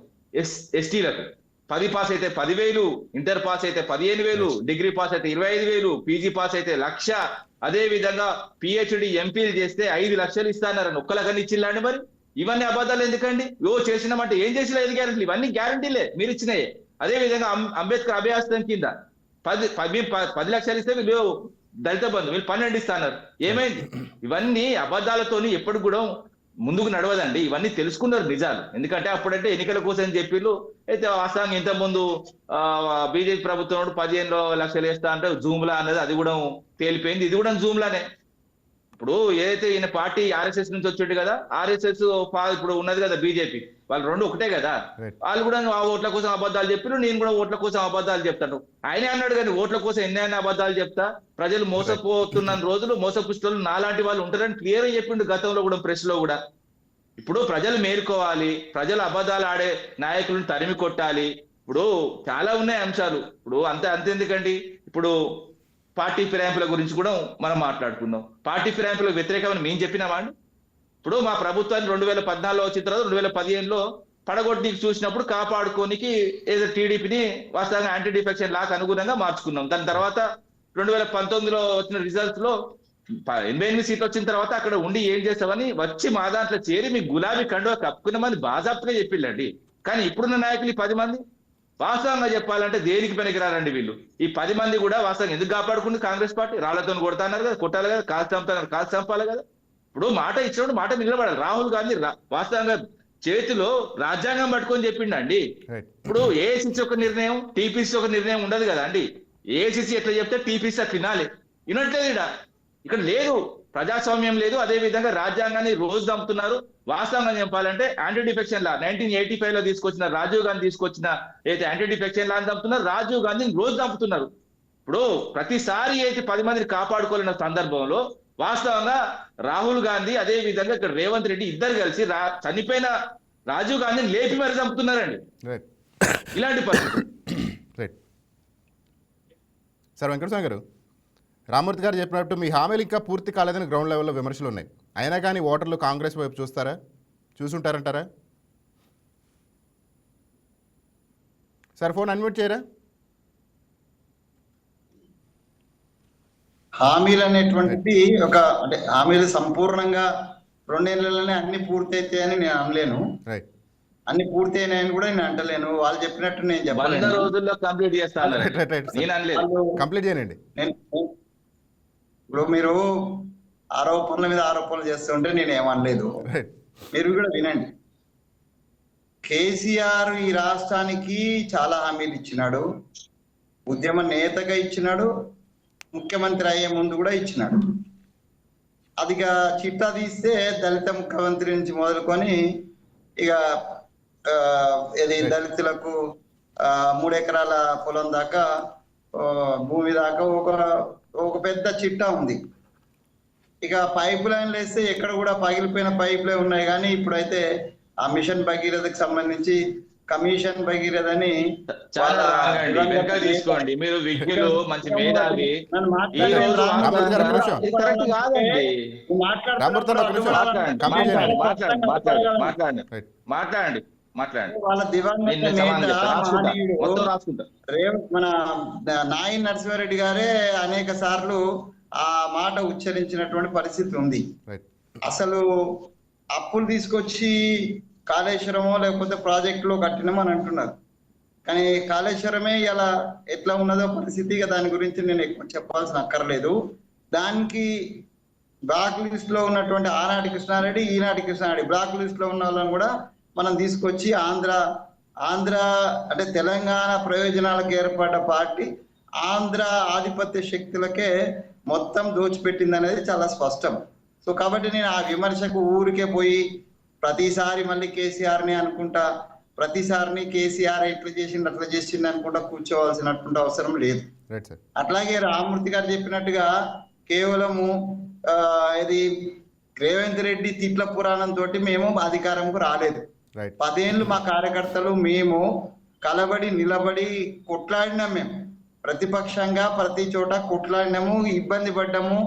ఎస్టీలకు 10 పాస్ అయితే 10,000, ఇంటర్ పాస్ అయితే 15,000, డిగ్రీ పాస్ అయితే 25,000, పీజీ పాస్ అయితే 1,00,000. అదే విధంగా పిహెచ్డి ఎంపీలు చేస్తే 5 లక్షలు ఇస్తానని ఒక్కలకన్నా ఇచ్చిల్లండి. మరి ఇవన్నీ అబద్ధాలు ఎందుకండి? చేసినామంటే ఏం చేసినా 5 గ్యారెంటీలు, ఇవన్నీ గ్యారెంటీలే మీరు ఇచ్చినాయి. అదే విధంగా అంబేద్కర్ అభయాస్తం కింద 10 లక్షలు ఇస్తే వీళ్ళు దళిత బంధు వీళ్ళు 12 ఇస్తున్నారు. ఏమైంది? ఇవన్నీ అబద్ధాలతోని ఎప్పుడు కూడా ముందుకు నడవదండి. ఇవన్నీ తెలుసుకున్నారు నిజాలు. ఎందుకంటే అప్పుడంటే ఎన్నికల కోసం చెప్పిళ్ళు, అయితే వాస్తవంగా ఇంత ముందు బీజేపీ ప్రభుత్వం 15 లక్షలు వేస్తా అంటే జూమ్లా అన్నది అది కూడా తేలిపోయింది. ఇది కూడా జూమ్లానే. ఇప్పుడు ఏదైతే ఈయన పార్టీ ఆర్ఎస్ఎస్ నుంచి వచ్చేట్టు కదా, ఆర్ఎస్ఎస్ ఇప్పుడు ఉన్నది కదా బీజేపీ, వాళ్ళు రెండు ఒకటే కదా. వాళ్ళు కూడా ఓట్ల కోసం అబద్ధాలు చెప్పారు, నేను కూడా ఓట్ల కోసం అబద్ధాలు చెప్తాను. ఆయనే అన్నాడు కానీ ఓట్ల కోసం ఎన్ని అబద్ధాలు చెప్తా, ప్రజలు మోసపోతున్న రోజులు మోసపుస్తులు నాలాంటి వాళ్ళు ఉంటారని క్లియర్ గా చెప్పిండు గతంలో కూడా, ప్రెస్ లో కూడా. ఇప్పుడు ప్రజలు మేలుకోవాలి, ప్రజలు అబద్ధాలు ఆడే నాయకులను తరిమి కొట్టాలి. ఇప్పుడు చాలా ఉన్నాయి అంశాలు. ఇప్పుడు అంతెందుకండి, ఇప్పుడు పార్టీ ఫిరాయింపుల గురించి కూడా మనం మాట్లాడుకుందాం. పార్టీ ఫిరాయింపులకు వ్యతిరేకమని మేము చెప్పినామా అండి? ఇప్పుడు మా ప్రభుత్వాన్ని 2014లో వచ్చిన తర్వాత 2015లో పడగొట్టి చూసినప్పుడు కాపాడుకోనికి ఏదో టీడీపీని వాస్తవంగా యాంటీ డిఫెక్షన్ లాకు అనుగుణంగా మార్చుకున్నాం. దాని తర్వాత 2019లో వచ్చిన రిజల్ట్స్ లో 88 సీట్లు వచ్చిన తర్వాత అక్కడ ఉండి ఏం చేస్తామని వచ్చి మా దాంట్లో చేరి మీ గులాబీ కండువా కప్పుకున్న మంది బాజాప్తుగా చెప్పిళ్ళండి. కానీ ఇప్పుడున్న నాయకులు 10 మంది వాస్తవంగా చెప్పాలంటే దేనికి పనికిరారండి వీళ్ళు. ఈ 10 మంది కూడా వాస్తవంగా ఎందుకు కాపాడుకుంది కాంగ్రెస్ పార్టీ? రాళ్లతో కొడతాన్నారు కదా, కొట్టాలి కదా, కాల్చి చంపాలి కదా. ఇప్పుడు మాట ఇచ్చినప్పుడు మాట నిలబడాలి. రాహుల్ గాంధీ వాస్తవంగా చేతిలో రాజ్యాంగం పట్టుకొని చెప్పిండండి. ఇప్పుడు ఏఐసిసి ఒక నిర్ణయం, టీపీసీ ఒక నిర్ణయం ఉండదు కదా అండి. ఏఐసిసి ఎట్లా చెప్తే టీపీసీ అట్లా వినాలి. వినట్లేదు ఇక్కడ లేదు, ప్రజాస్వామ్యం లేదు. అదే విధంగా రాజ్యాంగాన్ని రోజు దంపుతున్నారు. వాస్తవంగా చెప్పాలంటే యాంటీ డిఫెక్షన్ లా 1985లో తీసుకొచ్చిన రాజీవ్ గాంధీ తీసుకొచ్చిన అయితే యాంటీ డిఫెక్షన్ లా చంపుతున్నారు, రాజీవ్ గాంధీని రోజు చంపుతున్నారు. ఇప్పుడు ప్రతిసారి అయితే 10 మందిని కాపాడుకోలేని సందర్భంలో వాస్తవంగా రాహుల్ గాంధీ అదే విధంగా ఇక్కడ రేవంత్ రెడ్డి ఇద్దరు కలిసి చనిపోయిన రాజీవ్ గాంధీని లేపి మరి చంపుతున్నారండి. ఇలాంటి పరిస్థితి. Right sir. వెంకటస్వామి గారు, రామ్మూర్తి గారు చెప్పినట్టు మీ హామీలు ఇంకా పూర్తి కాలేదని గ్రౌండ్ లెవెల్లో విమర్శలు ఉన్నాయి. అయినా కానీ ఓటర్లు కాంగ్రెస్ వైపు చూసుంటారంటారా? సార్ ఫోన్ అన్మ్యూట్ చేయరా? హామీలు అనేటువంటిది ఒక అంటే హామీలు సంపూర్ణంగా 2 నెలలనే అన్ని పూర్తయితాయని నేను అనలేను, రైట్. అన్ని పూర్తయినాయని కూడా నేను అంటలేను. వాళ్ళు చెప్పినట్టు నేను 100 చెప్పలేను. రోజుల్లో కంప్లీట్ చేస్తాను నేను అనలేదు. కంప్లీట్ చేయనండి. ఇప్పుడు మీరు ఆరోపణల మీద ఆరోపణలు చేస్తుంటే నేను ఏమనలేదు, రైట్. మీరు కూడా వినండి. కేసీఆర్ ఈ రాష్ట్రానికి చాలా హామీలు ఇచ్చినాడు, ఉద్యమ నేతగా ఇచ్చినాడు, ముఖ్యమంత్రి అయ్యే ముందు కూడా ఇచ్చినాడు. అదిగా చిట్టా తీస్తే దళిత ముఖ్యమంత్రి నుంచి మొదలుకొని ఇక ఇది దళితులకు 3 ఎకరాల పొలం దాకా భూమి దాకా ఒక పెద్ద చిట్టా ఉంది. ఇక పైప్ లైన్లు వేస్తే ఎక్కడ కూడా పగిలిపోయిన పైపులే ఉన్నాయి, కానీ ఇప్పుడైతే ఆ మిషన్ భగీరథకు సంబంధించి కమిషన్ భగీరథ అని చాలా తీసుకోండి. మీరు విద్యులు మంచి మేధావి, ఈ రోజు కరెక్ట్ కాదండి. మాట్లాడండి. వాళ్ళ దివంగత రాసుకుంటా. మన నాయి నరసింహారెడ్డి గారే అనేక సార్లు ఆ మాట ఉచ్చరించినటువంటి పరిస్థితి ఉంది. అసలు అప్పులు తీసుకొచ్చి కాళేశ్వరమో లేకపోతే ప్రాజెక్టులో కట్టినామని అంటున్నారు, కానీ కాళేశ్వరమే ఇలా ఎట్లా ఉన్నదో పరిస్థితి, దాని గురించి నేను ఎక్కువ చెప్పాల్సిన అక్కర్లేదు. దానికి బ్లాక్ లిస్ట్ లో ఉన్నటువంటి ఆనాటి కృష్ణారెడ్డి, ఈనాటి కృష్ణారెడ్డి, బ్లాక్ లిస్ట్ లో ఉన్న వాళ్ళని కూడా మనం తీసుకొచ్చి ఆంధ్ర అంటే తెలంగాణ ప్రయోజనాలకు ఏర్పడ్డ పార్టీ ఆంధ్ర ఆధిపత్య శక్తులకే మొత్తం దోచిపెట్టింది అనేది చాలా స్పష్టం. సో కాబట్టి నేను ఆ విమర్శకు ఊరికే పోయి ప్రతిసారి మళ్ళీ కేసీఆర్ని అనుకుంటా, ప్రతిసారిని కేసీఆర్ ఎట్లా చేసిండు అట్లా చేసిండు అనుకుంటా కూర్చోవలసినటువంటి అవసరం లేదు. అట్లాగే రామ్మూర్తి గారు చెప్పినట్టుగా కేవలము ఇది రేవంత్ రెడ్డి తిట్ల పురాణం తోటి మేము అధికారంకు రాలేదు. 10 ఏళ్ళు మా కార్యకర్తలు మేము కలబడి నిలబడి కొట్లాడినాం. మేము ప్రతిపక్షంగా ప్రతి చోట కొట్లాడినాము, ఇబ్బంది పడ్డాము.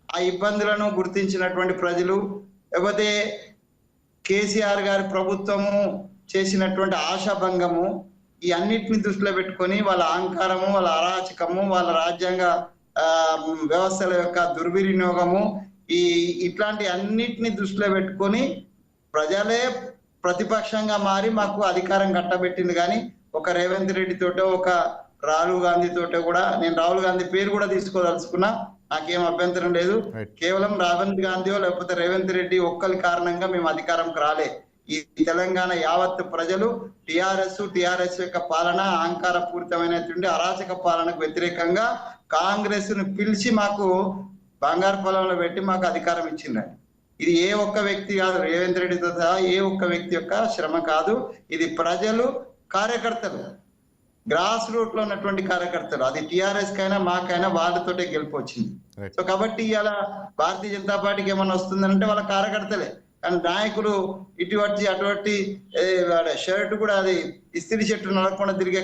ఆ ఇబ్బందులను గుర్తించినటువంటి ప్రజలు, లేకపోతే కేసీఆర్ గారి ప్రభుత్వము చేసినటువంటి ఆశాభంగము, ఈ అన్నిటిని దృష్టిలో పెట్టుకొని వాళ్ళ అహంకారము, వాళ్ళ అరాచకము, వాళ్ళ రాజ్యాంగ వ్యవస్థల యొక్క దుర్వినియోగము, ఇట్లాంటి అన్నిటిని దృష్టిలో పెట్టుకొని ప్రజలే ప్రతిపక్షంగా మారి మాకు అధికారం కట్టబెట్టింది. కానీ ఒక రేవంత్ రెడ్డి తోటో ఒక రాహుల్ గాంధీ తోటో కూడా, నేను రాహుల్ గాంధీ పేరు కూడా తీసుకోదలుచుకున్నా, నాకేం అభ్యంతరం లేదు. కేవలం రాహుల్ గాంధీయో లేకపోతే రేవంత్ రెడ్డి ఒక్కరి కారణంగా మేము అధికారంకి రాలే. ఈ తెలంగాణ యావత్ ప్రజలు టిఆర్ఎస్ యొక్క పాలన అహంకార పూరితమైనటువంటి అరాచక పాలనకు వ్యతిరేకంగా కాంగ్రెస్ ను పిలిచి మాకు బంగారు పొలంలో పెట్టి మాకు అధికారం ఇచ్చిందండి. ఇది ఏ ఒక్క వ్యక్తి కాదు, రేవంత్ రెడ్డితో సహా ఏ ఒక్క వ్యక్తి యొక్క శ్రమ కాదు. ఇది ప్రజలు, కార్యకర్తలు, గ్రాస్ రూట్ లో ఉన్నటువంటి కార్యకర్తలు, అది టిఆర్ఎస్ కైనా మాకైనా వాళ్ళతోటే గెలుపు వచ్చింది. సో కాబట్టి ఇలా భారతీయ జనతా పార్టీకి ఏమన్నా వస్తుందంటే వాళ్ళ కార్యకర్తలే, కానీ నాయకులు ఇటువంటి అటువంటి షర్ట్ కూడా అది ఇస్త్రీ షర్టు నడకుండా తిరిగే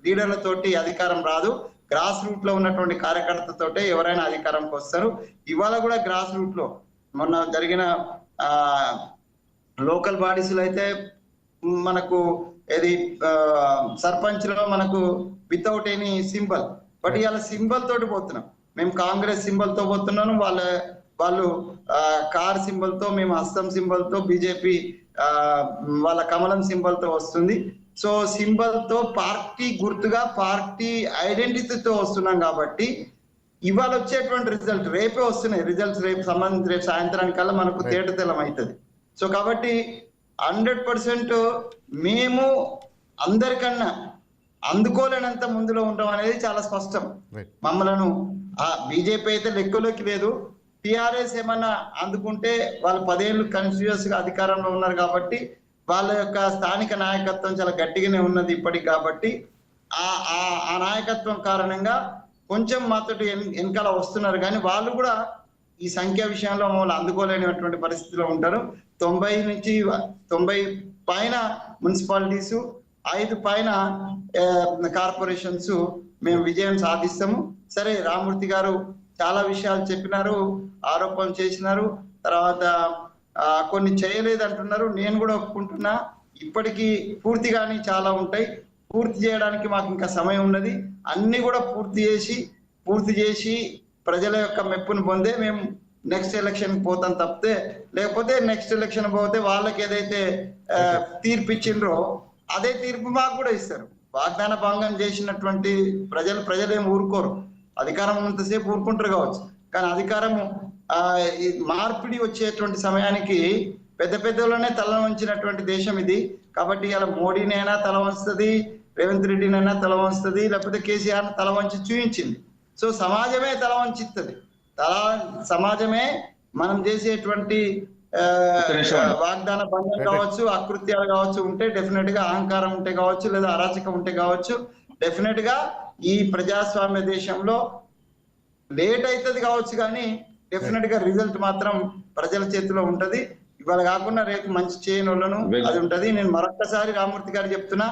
లీడర్లతోటి అధికారం రాదు. గ్రాస్ రూట్ లో ఉన్నటువంటి కార్యకర్తతోటే ఎవరైనా అధికారంకి వస్తారు. ఇవాళ కూడా గ్రాస్ రూట్ లో మొన్న జరిగిన లోకల్ బాడీస్ లో అయితే మనకు ఇది సర్పంచ్ లో మనకు వితౌట్ ఎనీ సింబల్, బట్ ఇవాళ సింబల్ తోటి పోతున్నాం. మేము కాంగ్రెస్ సింబల్ తో పోతున్నాను, వాళ్ళు కార్ సింబల్ తో, మేము హస్తం సింబల్ తో, బీజేపీ వాళ్ళ కమలం సింబల్ తో వస్తుంది. సో సింబల్ తో పార్టీ గుర్తుగా పార్టీ ఐడెంటిటీతో వస్తున్నాం. కాబట్టి ఇవాళ వచ్చేటువంటి రిజల్ట్ రేపే వస్తున్నాయి. రిజల్ట్స్ రేపు సాయంత్రానికల్లా మనకు తేటతెల్లం అవుతుంది. సో కాబట్టి 100% మేము అందరికన్నా అందుకోలేనంత ముందులో ఉంటాం అనేది చాలా స్పష్టం. మమ్మలను బీజేపీ అయితే లెక్కలోకి లేదు. టిఆర్ఎస్ ఏమన్నా అందుకుంటే వాళ్ళు 10 ఏళ్ళు కన్స్టిట్యూయస్ గా అధికారంలో ఉన్నారు కాబట్టి వాళ్ళ యొక్క స్థానిక నాయకత్వం చాలా గట్టిగానే ఉన్నది ఇప్పటికి. కాబట్టి ఆ నాయకత్వం కారణంగా కొంచెం మాతోటి వెనకాల వస్తున్నారు, కానీ వాళ్ళు కూడా ఈ సంఖ్య విషయంలో మమ్మల్ని అందుకోలేనటువంటి పరిస్థితిలో ఉంటారు. 90 పైన మున్సిపాలిటీసు, 5 పైన కార్పొరేషన్స్ మేము విజయం సాధిస్తాము. సరే, రామూర్తి గారు చాలా విషయాలు చెప్పినారు, ఆరోపణలు చేసినారు, తర్వాత కొన్ని చేయలేదు అంటున్నారు. నేను కూడా ఒప్పుకుంటున్నా, ఇప్పటికీ పూర్తిగాని చాలా ఉంటాయి. పూర్తి చేయడానికి మాకు ఇంకా సమయం ఉన్నది. అన్ని కూడా పూర్తి చేసి ప్రజల యొక్క మెప్పును పొందే మేము నెక్స్ట్ ఎలక్షన్ పోతాం తప్పితే, లేకపోతే నెక్స్ట్ ఎలక్షన్ పోతే వాళ్ళకి ఏదైతే తీర్పు ఇచ్చిండ్రో అదే తీర్పు మాకు కూడా ఇస్తారు. వాగ్దాన భంగం చేసినటువంటి ప్రజలేం ఊరుకోరు. అధికారం ఉన్నంతసేపు ఊరుకుంటారు కావచ్చు, కానీ అధికారము మార్పిడి వచ్చేటువంటి సమయానికి పెద్ద పెద్దలోనే తల వంచినటువంటి దేశం ఇది. కాబట్టి ఇలా మోడీనైనా తల వంచుతుంది, రేవంత్ రెడ్డినైనా తల వంచుతుంది, లేకపోతే కేసీఆర్ తల వంచి చూపించింది. సో సమాజమే తల వంచిస్తుంది. సమాజమే మనం చేసేటువంటి వాగ్దాన భంగం కావచ్చు, అకృత్యాలు కావచ్చు ఉంటే డెఫినెట్ గా, అహంకారం ఉంటే కావచ్చు, లేదా అరాచకం ఉంటే కావచ్చు, డెఫినెట్ గా ఈ ప్రజాస్వామ్య దేశంలో లేట్ అవుతుంది కావచ్చు, కానీ డెఫినెట్ గా రిజల్ట్ మాత్రం ప్రజల చేతిలో ఉంటది. ఇవాళ కాకుండా రేపు మంచి చేయని వాళ్ళను అది ఉంటది. నేను మరొక్కసారి రామూర్తి గారు చెప్తున్నా,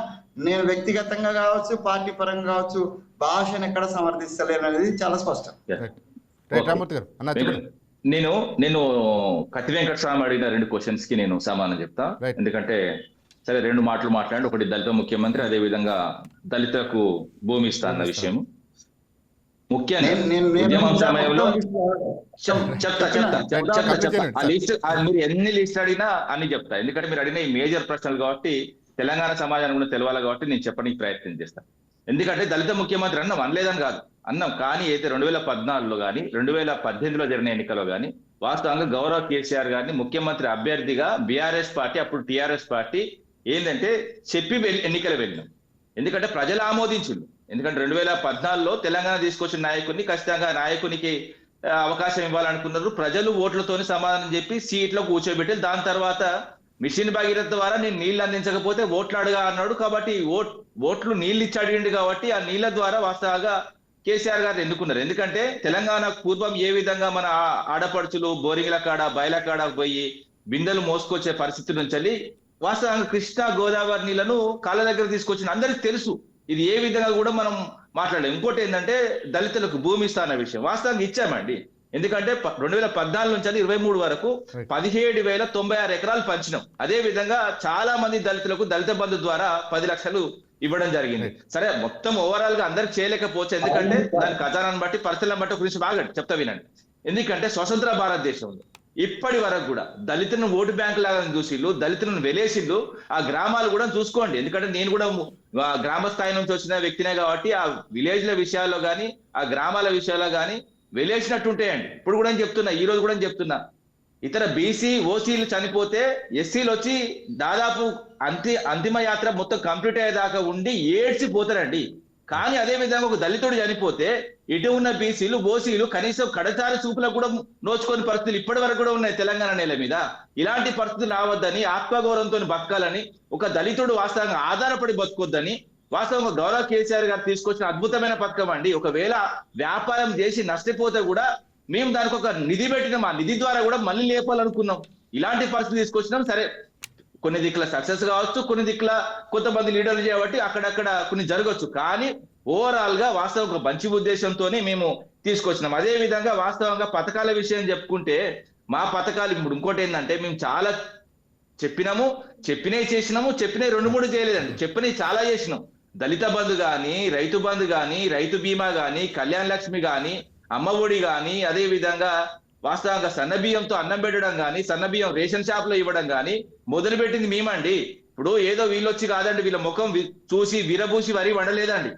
నేను వ్యక్తిగతంగా కావచ్చు, పార్టీ పరంగా కావచ్చు, భాషను ఎక్కడ సమర్థిస్తలేను అనేది చాలా స్పష్టం. నేను కత్తి వెంకటస్వామి అడిగిన 2 క్వశ్చన్స్ కి నేను సమాధానం చెప్తా. ఎందుకంటే సరే, 2 మాటలు మాట్లాడి, ఒకటి దళిత ముఖ్యమంత్రి, అదే విధంగా దళితులకు భూమి ఇస్తా అన్న విషయం. ముఖ్యంగా ఉద్యమం సమయంలో చెప్తా ఆ లిస్ట్, మీరు ఎన్ని లిస్ట్ అడిగినా అన్ని చెప్తా. ఎందుకంటే మీరు అడిగిన ఈ మేజర్ ప్రశ్నలు కాబట్టి, తెలంగాణ సమాజానికి కూడా తెలవాలి కాబట్టి నేను చెప్పడానికి ప్రయత్నం చేస్తాను. ఎందుకంటే దళిత ముఖ్యమంత్రి అన్నం అనలేదని కాదు, అన్నం. కానీ అయితే 2014లో కానీ 2018లో జరిగిన ఎన్నికలో కానీ వాస్తవంగా గౌరవ కేసీఆర్ గారిని ముఖ్యమంత్రి అభ్యర్థిగా బీఆర్ఎస్ పార్టీ, అప్పుడు టీఆర్ఎస్ పార్టీ ఏంటంటే చెప్పి ఎన్నికలు వెళ్ళినాం. ఎందుకంటే ప్రజలు ఆమోదించిండు. ఎందుకంటే 2014లో తెలంగాణ తీసుకొచ్చిన నాయకుడిని ఖచ్చితంగా నాయకునికి అవకాశం ఇవ్వాలనుకున్నారు. ప్రజలు ఓట్లతోని సమాధానం చెప్పి సీట్లో కూర్చోబెట్టి, దాని తర్వాత మిషన్ భగీరథ ద్వారా నేను నీళ్లు అందించకపోతే ఓట్లు అడుగా అన్నాడు. కాబట్టి ఓట్లు నీళ్లు ఇచ్చి అడిగిండు. కాబట్టి ఆ నీళ్ల ద్వారా వాస్తవంగా కేసీఆర్ గారు ఎన్నుకున్నారు. ఎందుకంటే తెలంగాణ పూర్వం ఏ విధంగా మన ఆడపడుచులు బోరింగ్ల కాడ, బయల కాడ పోయి బిందెలు మోసుకొచ్చే పరిస్థితి నుంచి వాస్తవంగా కృష్ణా గోదావరి నీళ్లను కాళ్ళ దగ్గర తీసుకొచ్చిన అందరికి తెలుసు. ఇది ఏ విధంగా కూడా మనం మాట్లాడలేం. ఇంకోటి ఏంటంటే దళితులకు భూమి ఇస్తాన్న విషయం వాస్తవంగా ఇచ్చామండి. ఎందుకంటే 2014 నుంచి 23 వరకు 17,096 ఎకరాలు పంచినాం. అదే విధంగా చాలా మంది దళితులకు దళిత బంధు ద్వారా 10 లక్షలు ఇవ్వడం జరిగింది. సరే, మొత్తం ఓవరాల్ గా అందరికి చేయలేకపోవచ్చు. ఎందుకంటే దాని ఖజానాన్ని బట్టి, పరిస్థితులను బట్టి గురించి బాగా చెప్తా వినండి. ఎందుకంటే స్వతంత్ర భారతదేశంలో ఇప్పటి వరకు కూడా దళితులను ఓటు బ్యాంక్ లాగా చూసిళ్ళు, దళితులను వెలేసిళ్ళు. ఆ గ్రామాలు కూడా చూసుకోండి. ఎందుకంటే నేను కూడా గ్రామ స్థాయి నుంచి వచ్చిన వ్యక్తినే కాబట్టి ఆ విలేజ్ల విషయాల్లో కానీ, ఆ గ్రామాల విషయాల్లో కానీ వెలేసినట్టుంటాయండి. ఇప్పుడు కూడా చెప్తున్నా, ఈ రోజు కూడా చెప్తున్నా, ఇతర బీసీ ఓసీలు చనిపోతే ఎస్సీలు వచ్చి దాదాపు అంతిమ యాత్ర మొత్తం కంప్లీట్ అయ్యేదాకా ఉండి ఏడ్చిపోతారండి. కానీ అదే విధంగా ఒక దళితుడు చనిపోతే ఇటు ఉన్న బీసీలు ఓసీలు కనీసం కడతారి చూపులకు కూడా నోచుకొని పరిస్థితులు ఇప్పటి వరకు కూడా ఉన్నాయి తెలంగాణ నేల మీద. ఇలాంటి పరిస్థితులు రావద్దని, ఆత్మగౌరవంతో బతకాలని, ఒక దళితుడు వాస్తవంగా ఆధారపడి బతుకొద్దని వాస్తవంగా గౌరవ కేసీఆర్ గారు తీసుకొచ్చిన అద్భుతమైన పథకం అండి. ఒకవేళ వ్యాపారం చేసి నష్టపోతే కూడా మేము దానికి ఒక నిధి పెట్టినాం. ఆ నిధి ద్వారా కూడా మళ్ళీ లేపాలనుకున్నాం. ఇలాంటి పరిస్థితి తీసుకొచ్చినాం. సరే, కొన్ని దిక్కుల సక్సెస్ కావచ్చు, కొన్ని దిక్కుల కొంతమంది లీడర్లు చేయబట్టి అక్కడక్కడ కొన్ని జరగవచ్చు. కానీ ఓవరాల్ గా వాస్తవం ఒక మంచి ఉద్దేశంతోనే మేము తీసుకొచ్చినాం. అదే విధంగా వాస్తవంగా పథకాల విషయం చెప్పుకుంటే, మా పథకాలు ఇప్పుడు ఇంకోటి ఏంటంటే, మేము చాలా చెప్పినవి చేసినాము, చెప్పినవి 2-3 చేయలేదండి, చెప్పినవి చాలా చేసినాం. దళిత బంధు కానీ, రైతు బంధు కానీ, రైతు బీమా కానీ, కళ్యాణ లక్ష్మి కానీ, అమ్మ ఒడి కానీ, అదే విధంగా వాస్తవంగా సన్న బియ్యంతో అన్నం పెట్టడం కానీ, సన్న బియ్యం రేషన్ షాప్ లో ఇవ్వడం కానీ మొదలు పెట్టింది మేమండి. ఇప్పుడు ఏదో వీళ్ళొచ్చి కాదండి, వీళ్ళ ముఖం చూసి విరబూసి వరి వండలేదండి.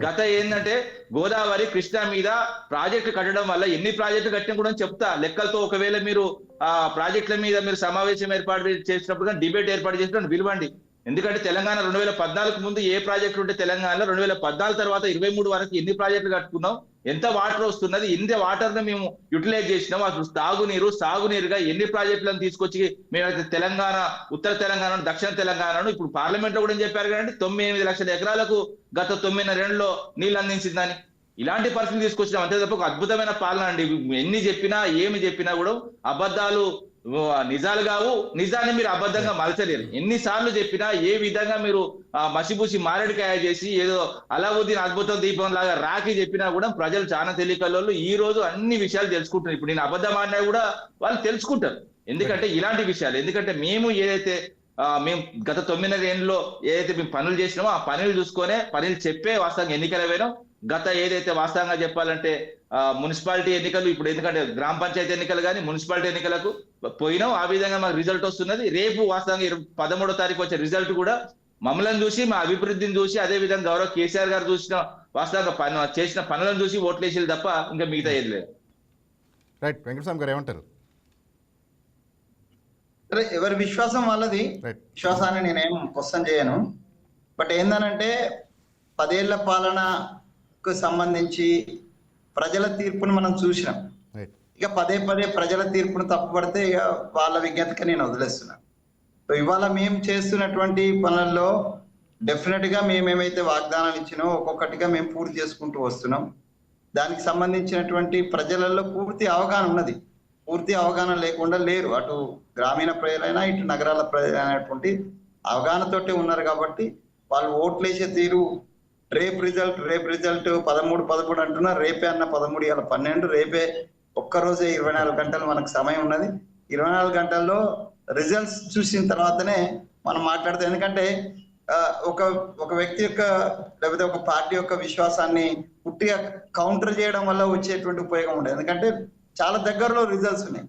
గత ఏంటంటే గోదావరి కృష్ణా మీద ప్రాజెక్టు కట్టడం వల్ల ఎన్ని ప్రాజెక్టులు కట్టినా కూడా చెప్తా లెక్కలతో. ఒకవేళ మీరు ఆ ప్రాజెక్టుల మీద మీరు సమావేశం ఏర్పాటు చేసినప్పుడు కానీ, డిబేట్ ఏర్పాటు చేసినప్పుడు విలువండి. ఎందుకంటే తెలంగాణ 2014 ముందు ఏ ప్రాజెక్టులు ఉంటే తెలంగాణలో 2014 తర్వాత 23 వరకు ఎన్ని ప్రాజెక్టులు కట్టుకున్నాం, ఎంత వాటర్ వస్తున్నది, ఎంత వాటర్ ను మేము యూటిలైజ్ చేసినాం, అసలు సాగునీరుగా ఎన్ని ప్రాజెక్టులను తీసుకొచ్చి మేమైతే తెలంగాణ, ఉత్తర తెలంగాణ, దక్షిణ తెలంగాణను ఇప్పుడు పార్లమెంట్ లో కూడా చెప్పారు కదండి, 9-8 లక్షల ఎకరాలకు గత 9.5 నీళ్లు అందించిందని. ఇలాంటి పరిస్థితులు తీసుకొచ్చినాం. అంతే తప్ప ఒక అద్భుతమైన పాలన అండి. ఎన్ని చెప్పినా ఏమి చెప్పినా కూడా అబద్ధాలు నిజాలు కావు, నిజాన్ని మీరు అబద్ధంగా మలచలేరు. ఎన్నిసార్లు చెప్పినా ఏ విధంగా మీరు మసిపూసి మారేడుకాయ చేసి ఏదో అలావుద్దీన్ అద్భుతం దీపం లాగా రాకి చెప్పినా కూడా ప్రజలు చాలా తెలియకల్లో ఈ రోజు అన్ని విషయాలు తెలుసుకుంటున్నారు. ఇప్పుడు నేను అబద్ధం ఆడినా కూడా వాళ్ళు తెలుసుకుంటారు. ఎందుకంటే ఇలాంటి విషయాలు, ఎందుకంటే మేము ఏదైతే మేము గత 9.5 ఏళ్ళలో ఏదైతే మేము పనులు చేసినామో ఆ పనులు చూసుకొనే పనులు చెప్పే వాస్తవంగా ఎన్నికలు పోయినాం. గత ఏదైతే వాస్తవంగా చెప్పాలంటే మున్సిపాలిటీ ఎన్నికలు, ఇప్పుడు ఎందుకంటే గ్రామ పంచాయతీ ఎన్నికలు కానీ మున్సిపాలిటీ ఎన్నికలకు పోయినాం. ఆ విధంగా మాకు రిజల్ట్ వస్తున్నది. రేపు వాస్తవంగా 13వ తారీఖు వచ్చే రిజల్ట్ కూడా మమ్మల్ని చూసి మా అభివృద్ధిని చూసి అదే విధంగా గౌరవ కేసీఆర్ గారు చూసిన వాస్తవంగా చేసిన పనులను చూసి ఓట్లేసేది తప్ప ఇంకా మిగతా ఏది లేదు. రైట్. వెంకటస్వామి గారు ఏమంటారు? ఎవరి విశ్వాసం వాళ్ళది. విశ్వాసాన్ని నేనేం క్వశ్చన్ చేయను. బట్ ఏందనంటే 10 ఏళ్ల పాలనకు సంబంధించి ప్రజల తీర్పును మనం చూసినాం. ఇక పదే ప్రజల తీర్పును తప్పుపడితే ఇక వాళ్ళ విజ్ఞతకి నేను వదిలేస్తున్నాను. సో ఇవాళ మేము చేస్తున్నటువంటి పనుల్లో డెఫినెట్ గా మేమేమైతే వాగ్దానాలు ఇచ్చినో ఒక్కొక్కటిగా మేము పూర్తి చేసుకుంటూ వస్తున్నాం. దానికి సంబంధించినటువంటి ప్రజలలో పూర్తి అవగాహన ఉన్నది. పూర్తి అవగాహన లేకుండా లేరు. అటు గ్రామీణ ప్రజలైనా ఇటు నగరాల ప్రజలైనటువంటి అవగాహనతోటే ఉన్నారు. కాబట్టి వాళ్ళు ఓట్లేసే తీరు రేపు రిజల్ట్ 13 అంటున్నారు. రేపే అన్న 13 ఇవాళ 12, రేపే ఒక్కరోజే 24 గంటలు మనకు సమయం ఉన్నది. 24 గంటల్లో రిజల్ట్స్ చూసిన తర్వాతనే మనం మాట్లాడతాం. ఎందుకంటే ఒక వ్యక్తి యొక్క లేకపోతే ఒక పార్టీ యొక్క విశ్వాసాన్ని పుట్టిగా కౌంటర్ చేయడం వల్ల వచ్చేటువంటి ఉపయోగం ఉండదు. ఎందుకంటే చాలా దగ్గరలో రిజల్ట్స్ ఉన్నాయి.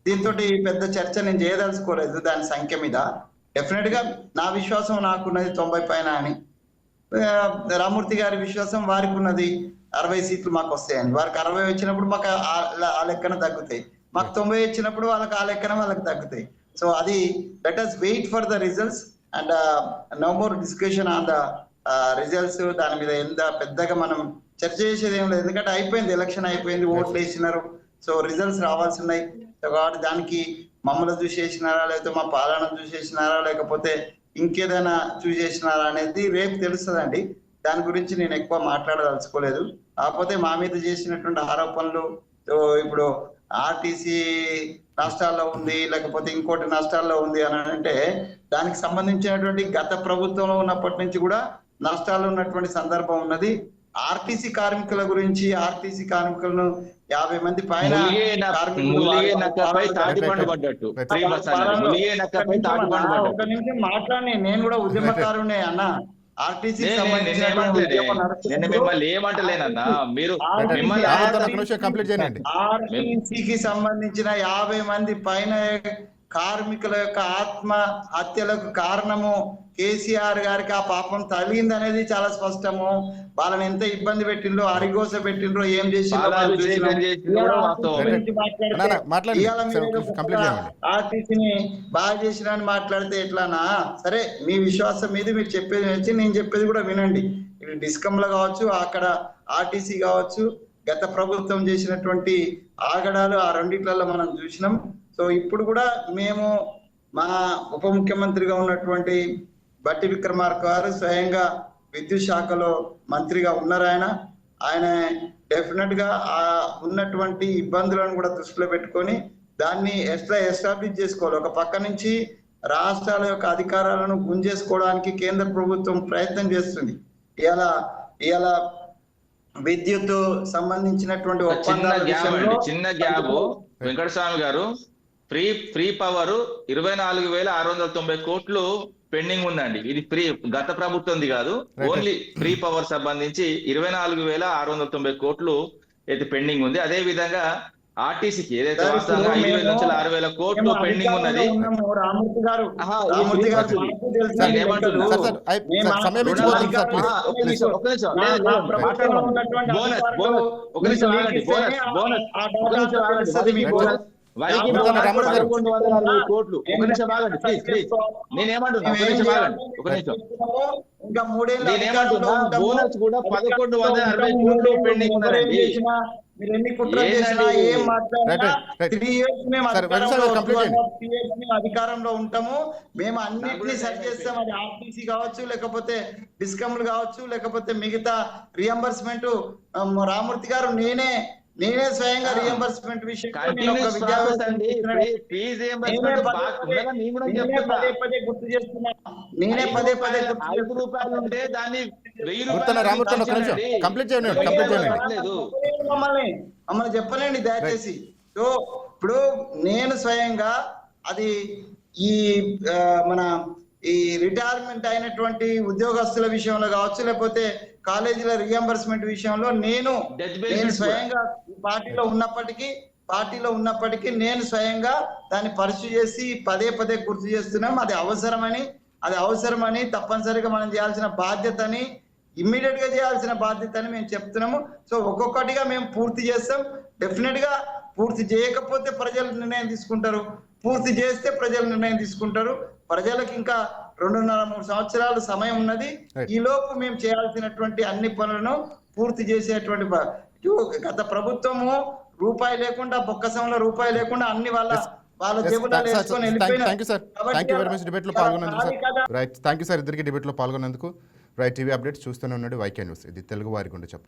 దీంతో పెద్ద చర్చ నేను చేయదలుచుకోలేదు దాని సంఖ్య మీద. డెఫినెట్ గా నా విశ్వాసం నాకున్నది 90 పైన అని, రామూర్తి గారి విశ్వాసం వారికి ఉన్నది 60 సీట్లు మాకు వస్తాయని. వారికి 60 వచ్చినప్పుడు మాకు ఆ లెక్కన తగ్గుతాయి, మాకు 90 వచ్చినప్పుడు వాళ్ళకి ఆ లెక్కన వాళ్ళకి తగ్గుతాయి. సో అది let us wait for the results and no more discussion on the results. దాని మీద ఎంత పెద్దగా మనం చర్చ చేసేది ఏం లేదు. ఎందుకంటే అయిపోయింది, ఎలక్షన్ అయిపోయింది, ఓట్లు వేసినారు. సో రిజల్ట్స్ రావాల్సి ఉన్నాయి. కాబట్టి దానికి మమ్మల్ని చూసేసినారా, లేకపోతే మా పాలన చూసేసినారా, లేకపోతే ఇంకేదైనా చూసేసినారా అనేది రేపు తెలుస్తుందండి. దాని గురించి నేను ఎక్కువ మాట్లాడదలుచుకోలేదు. కాకపోతే మా మీద చేసినటువంటి ఆరోపణలు, ఇప్పుడు ఆర్టీసీ నష్టాల్లో ఉంది లేకపోతే ఇంకోటి నష్టాల్లో ఉంది అని అంటే దానికి సంబంధించినటువంటి గత ప్రభుత్వంలో ఉన్నప్పటి నుంచి కూడా నష్టాలు ఉన్నటువంటి సందర్భం ఉన్నది. ఆర్టీసీ కార్మికుల గురించి, ఆర్టీసీ కార్మికులను 50 మంది పైన ఒక నిమిషం మాట్లాడి, నేను కూడా ఉద్యమకారునే అన్న. ఆర్టీసీకి సంబంధించిన 50 మంది పైన కార్మికుల యొక్క ఆత్మ హత్యలకు కారణము కేసీఆర్ గారికి ఆ పాపం తగిలింది అనేది చాలా స్పష్టము. వాళ్ళని ఎంత ఇబ్బంది పెట్టిండ్రో, అరిగోస పెట్టిండ్రో, ఏం చేసిండ్రో ఆర్టీసీని బాగా చేసిన అని మాట్లాడితే ఎట్లానా? సరే, మీ విశ్వాసం మీద మీరు చెప్పేది వచ్చి నేను చెప్పేది కూడా వినండి. ఇది డిస్కంలో కావచ్చు, అక్కడ ఆర్టీసీ కావచ్చు, గత ప్రభుత్వం చేసినటువంటి ఆగడాలు ఆ రెండిట్లలో మనం చూసినాం. సో ఇప్పుడు కూడా మేము మా ఉప ముఖ్యమంత్రిగా ఉన్నటువంటి బట్టి విక్రమార్క గారు స్వయంగా విద్యుత్ శాఖలో మంత్రిగా ఉన్నారు. ఆయన డెఫినెట్ గా ఆ ఉన్నటువంటి ఇబ్బందులను కూడా దృష్టిలో పెట్టుకొని దాన్ని ఎస్టాబ్లిష్ చేసుకోవాలి. ఒక పక్క నుంచి రాష్ట్రాల యొక్క అధికారాలను గుంజేసుకోవడానికి కేంద్ర ప్రభుత్వం ప్రయత్నం చేస్తుంది. ఇవాళ విద్యుత్ సంబంధించినటువంటి చిన్న గ్యాప్ వెంకటస్వామి గారు, ఫ్రీ పవర్ 24,690 కోట్లు పెండింగ్ ఉందండి. ఇది గత ప్రభుత్వంది కాదు, ఓన్లీ ఫ్రీ పవర్ సంబంధించి 24,690 కోట్లు అయితే పెండింగ్ ఉంది. అదే విధంగా ఆర్టీసీకి ఏదైతే వాస్తవంగా 5,000 నుంచి 6,000 కోట్లు పెండింగ్ ఉన్నది. కోట్లు ఇంకా 3 ఏళ్ళ బోనస్ కూడా 1,160 కోట్లు పెండింగ్ ఉన్నదండి. మీరు ఎన్ని కుట్ర చేసినా, ఏం మాట్లాడినా 3 years మేము అధికారంలో ఉంటాము. మేము అన్నిటినీ సరి చేస్తాం. అది ఆర్టీసీ కావచ్చు, లేకపోతే డిస్కమ్లు కావచ్చు, లేకపోతే మిగతా రియంబర్స్మెంట్. రామూర్తి గారు, నేనే నేనే స్వయంగా రియంబర్స్మెంట్ విషయంలో నేను ఒక కంటిన్యూస్ విద్యా ప్రాసెస్ అండి. వ్యవస్థ ఫీజు నేనే రియంబర్స్మెంట్ పదే ఉండగా నేను కూడా నేనే చెప్తున్నా. పదే గుర్తు చేస్తున్నా. నేనే పదే గుర్తు 5 రూపాయలు ఉంటే దాన్ని 1000 గుర్తున్న రామూర్తి ఒక నిమిషం కంప్లీట్ చేయండి కంప్లీట్ చేయండి. మమ్మల్ని చెప్పలేండి దయచేసి. సో ఇప్పుడు నేను స్వయంగా అది ఈ మన ఈ రిటైర్మెంట్ అయినటువంటి ఉద్యోగస్తుల విషయంలో కావచ్చు, లేకపోతే కాలేజీల రియంబర్స్మెంట్ విషయంలో నేను స్వయంగా పార్టీలో ఉన్నప్పటికీ నేను స్వయంగా దాన్ని పరిశీలి చేసి పదే గుర్తు చేస్తున్నాం. అది అవసరమని తప్పనిసరిగా మనం చేయాల్సిన బాధ్యతని, ఇమ్మీడియట్ గా చేయాల్సిన బాధ్యతని మేము చెప్తున్నాము. సో ఒక్కొక్కటిగా మేము పూర్తి చేస్తాం. డెఫినెట్ గా పూర్తి చేయకపోతే ప్రజలు నిర్ణయం తీసుకుంటారు, పూర్తి చేస్తే ప్రజలు నిర్ణయం తీసుకుంటారు. ప్రజలకు ఇంకా 2.5-3 సంవత్సరాలు సమయం ఉన్నది. ఈ లోపు మేము చేయాల్సినటువంటి అన్ని పనులను పూర్తి చేసేటువంటి గత ప్రభుత్వము రూపాయి లేకుండా, బొక్కసంలో రూపాయి లేకుండా అన్ని వాళ్ళ జేబులలో వేసుకొని ఇద్దరికి డిబేట్ లో పాల్గొన్నందుకు. రైట్ టీవీ అప్డేట్స్ చూస్తూనే ఉన్నాడు వైకే న్యూస్, ఇది తెలుగు వారి గుండె చెప్పు.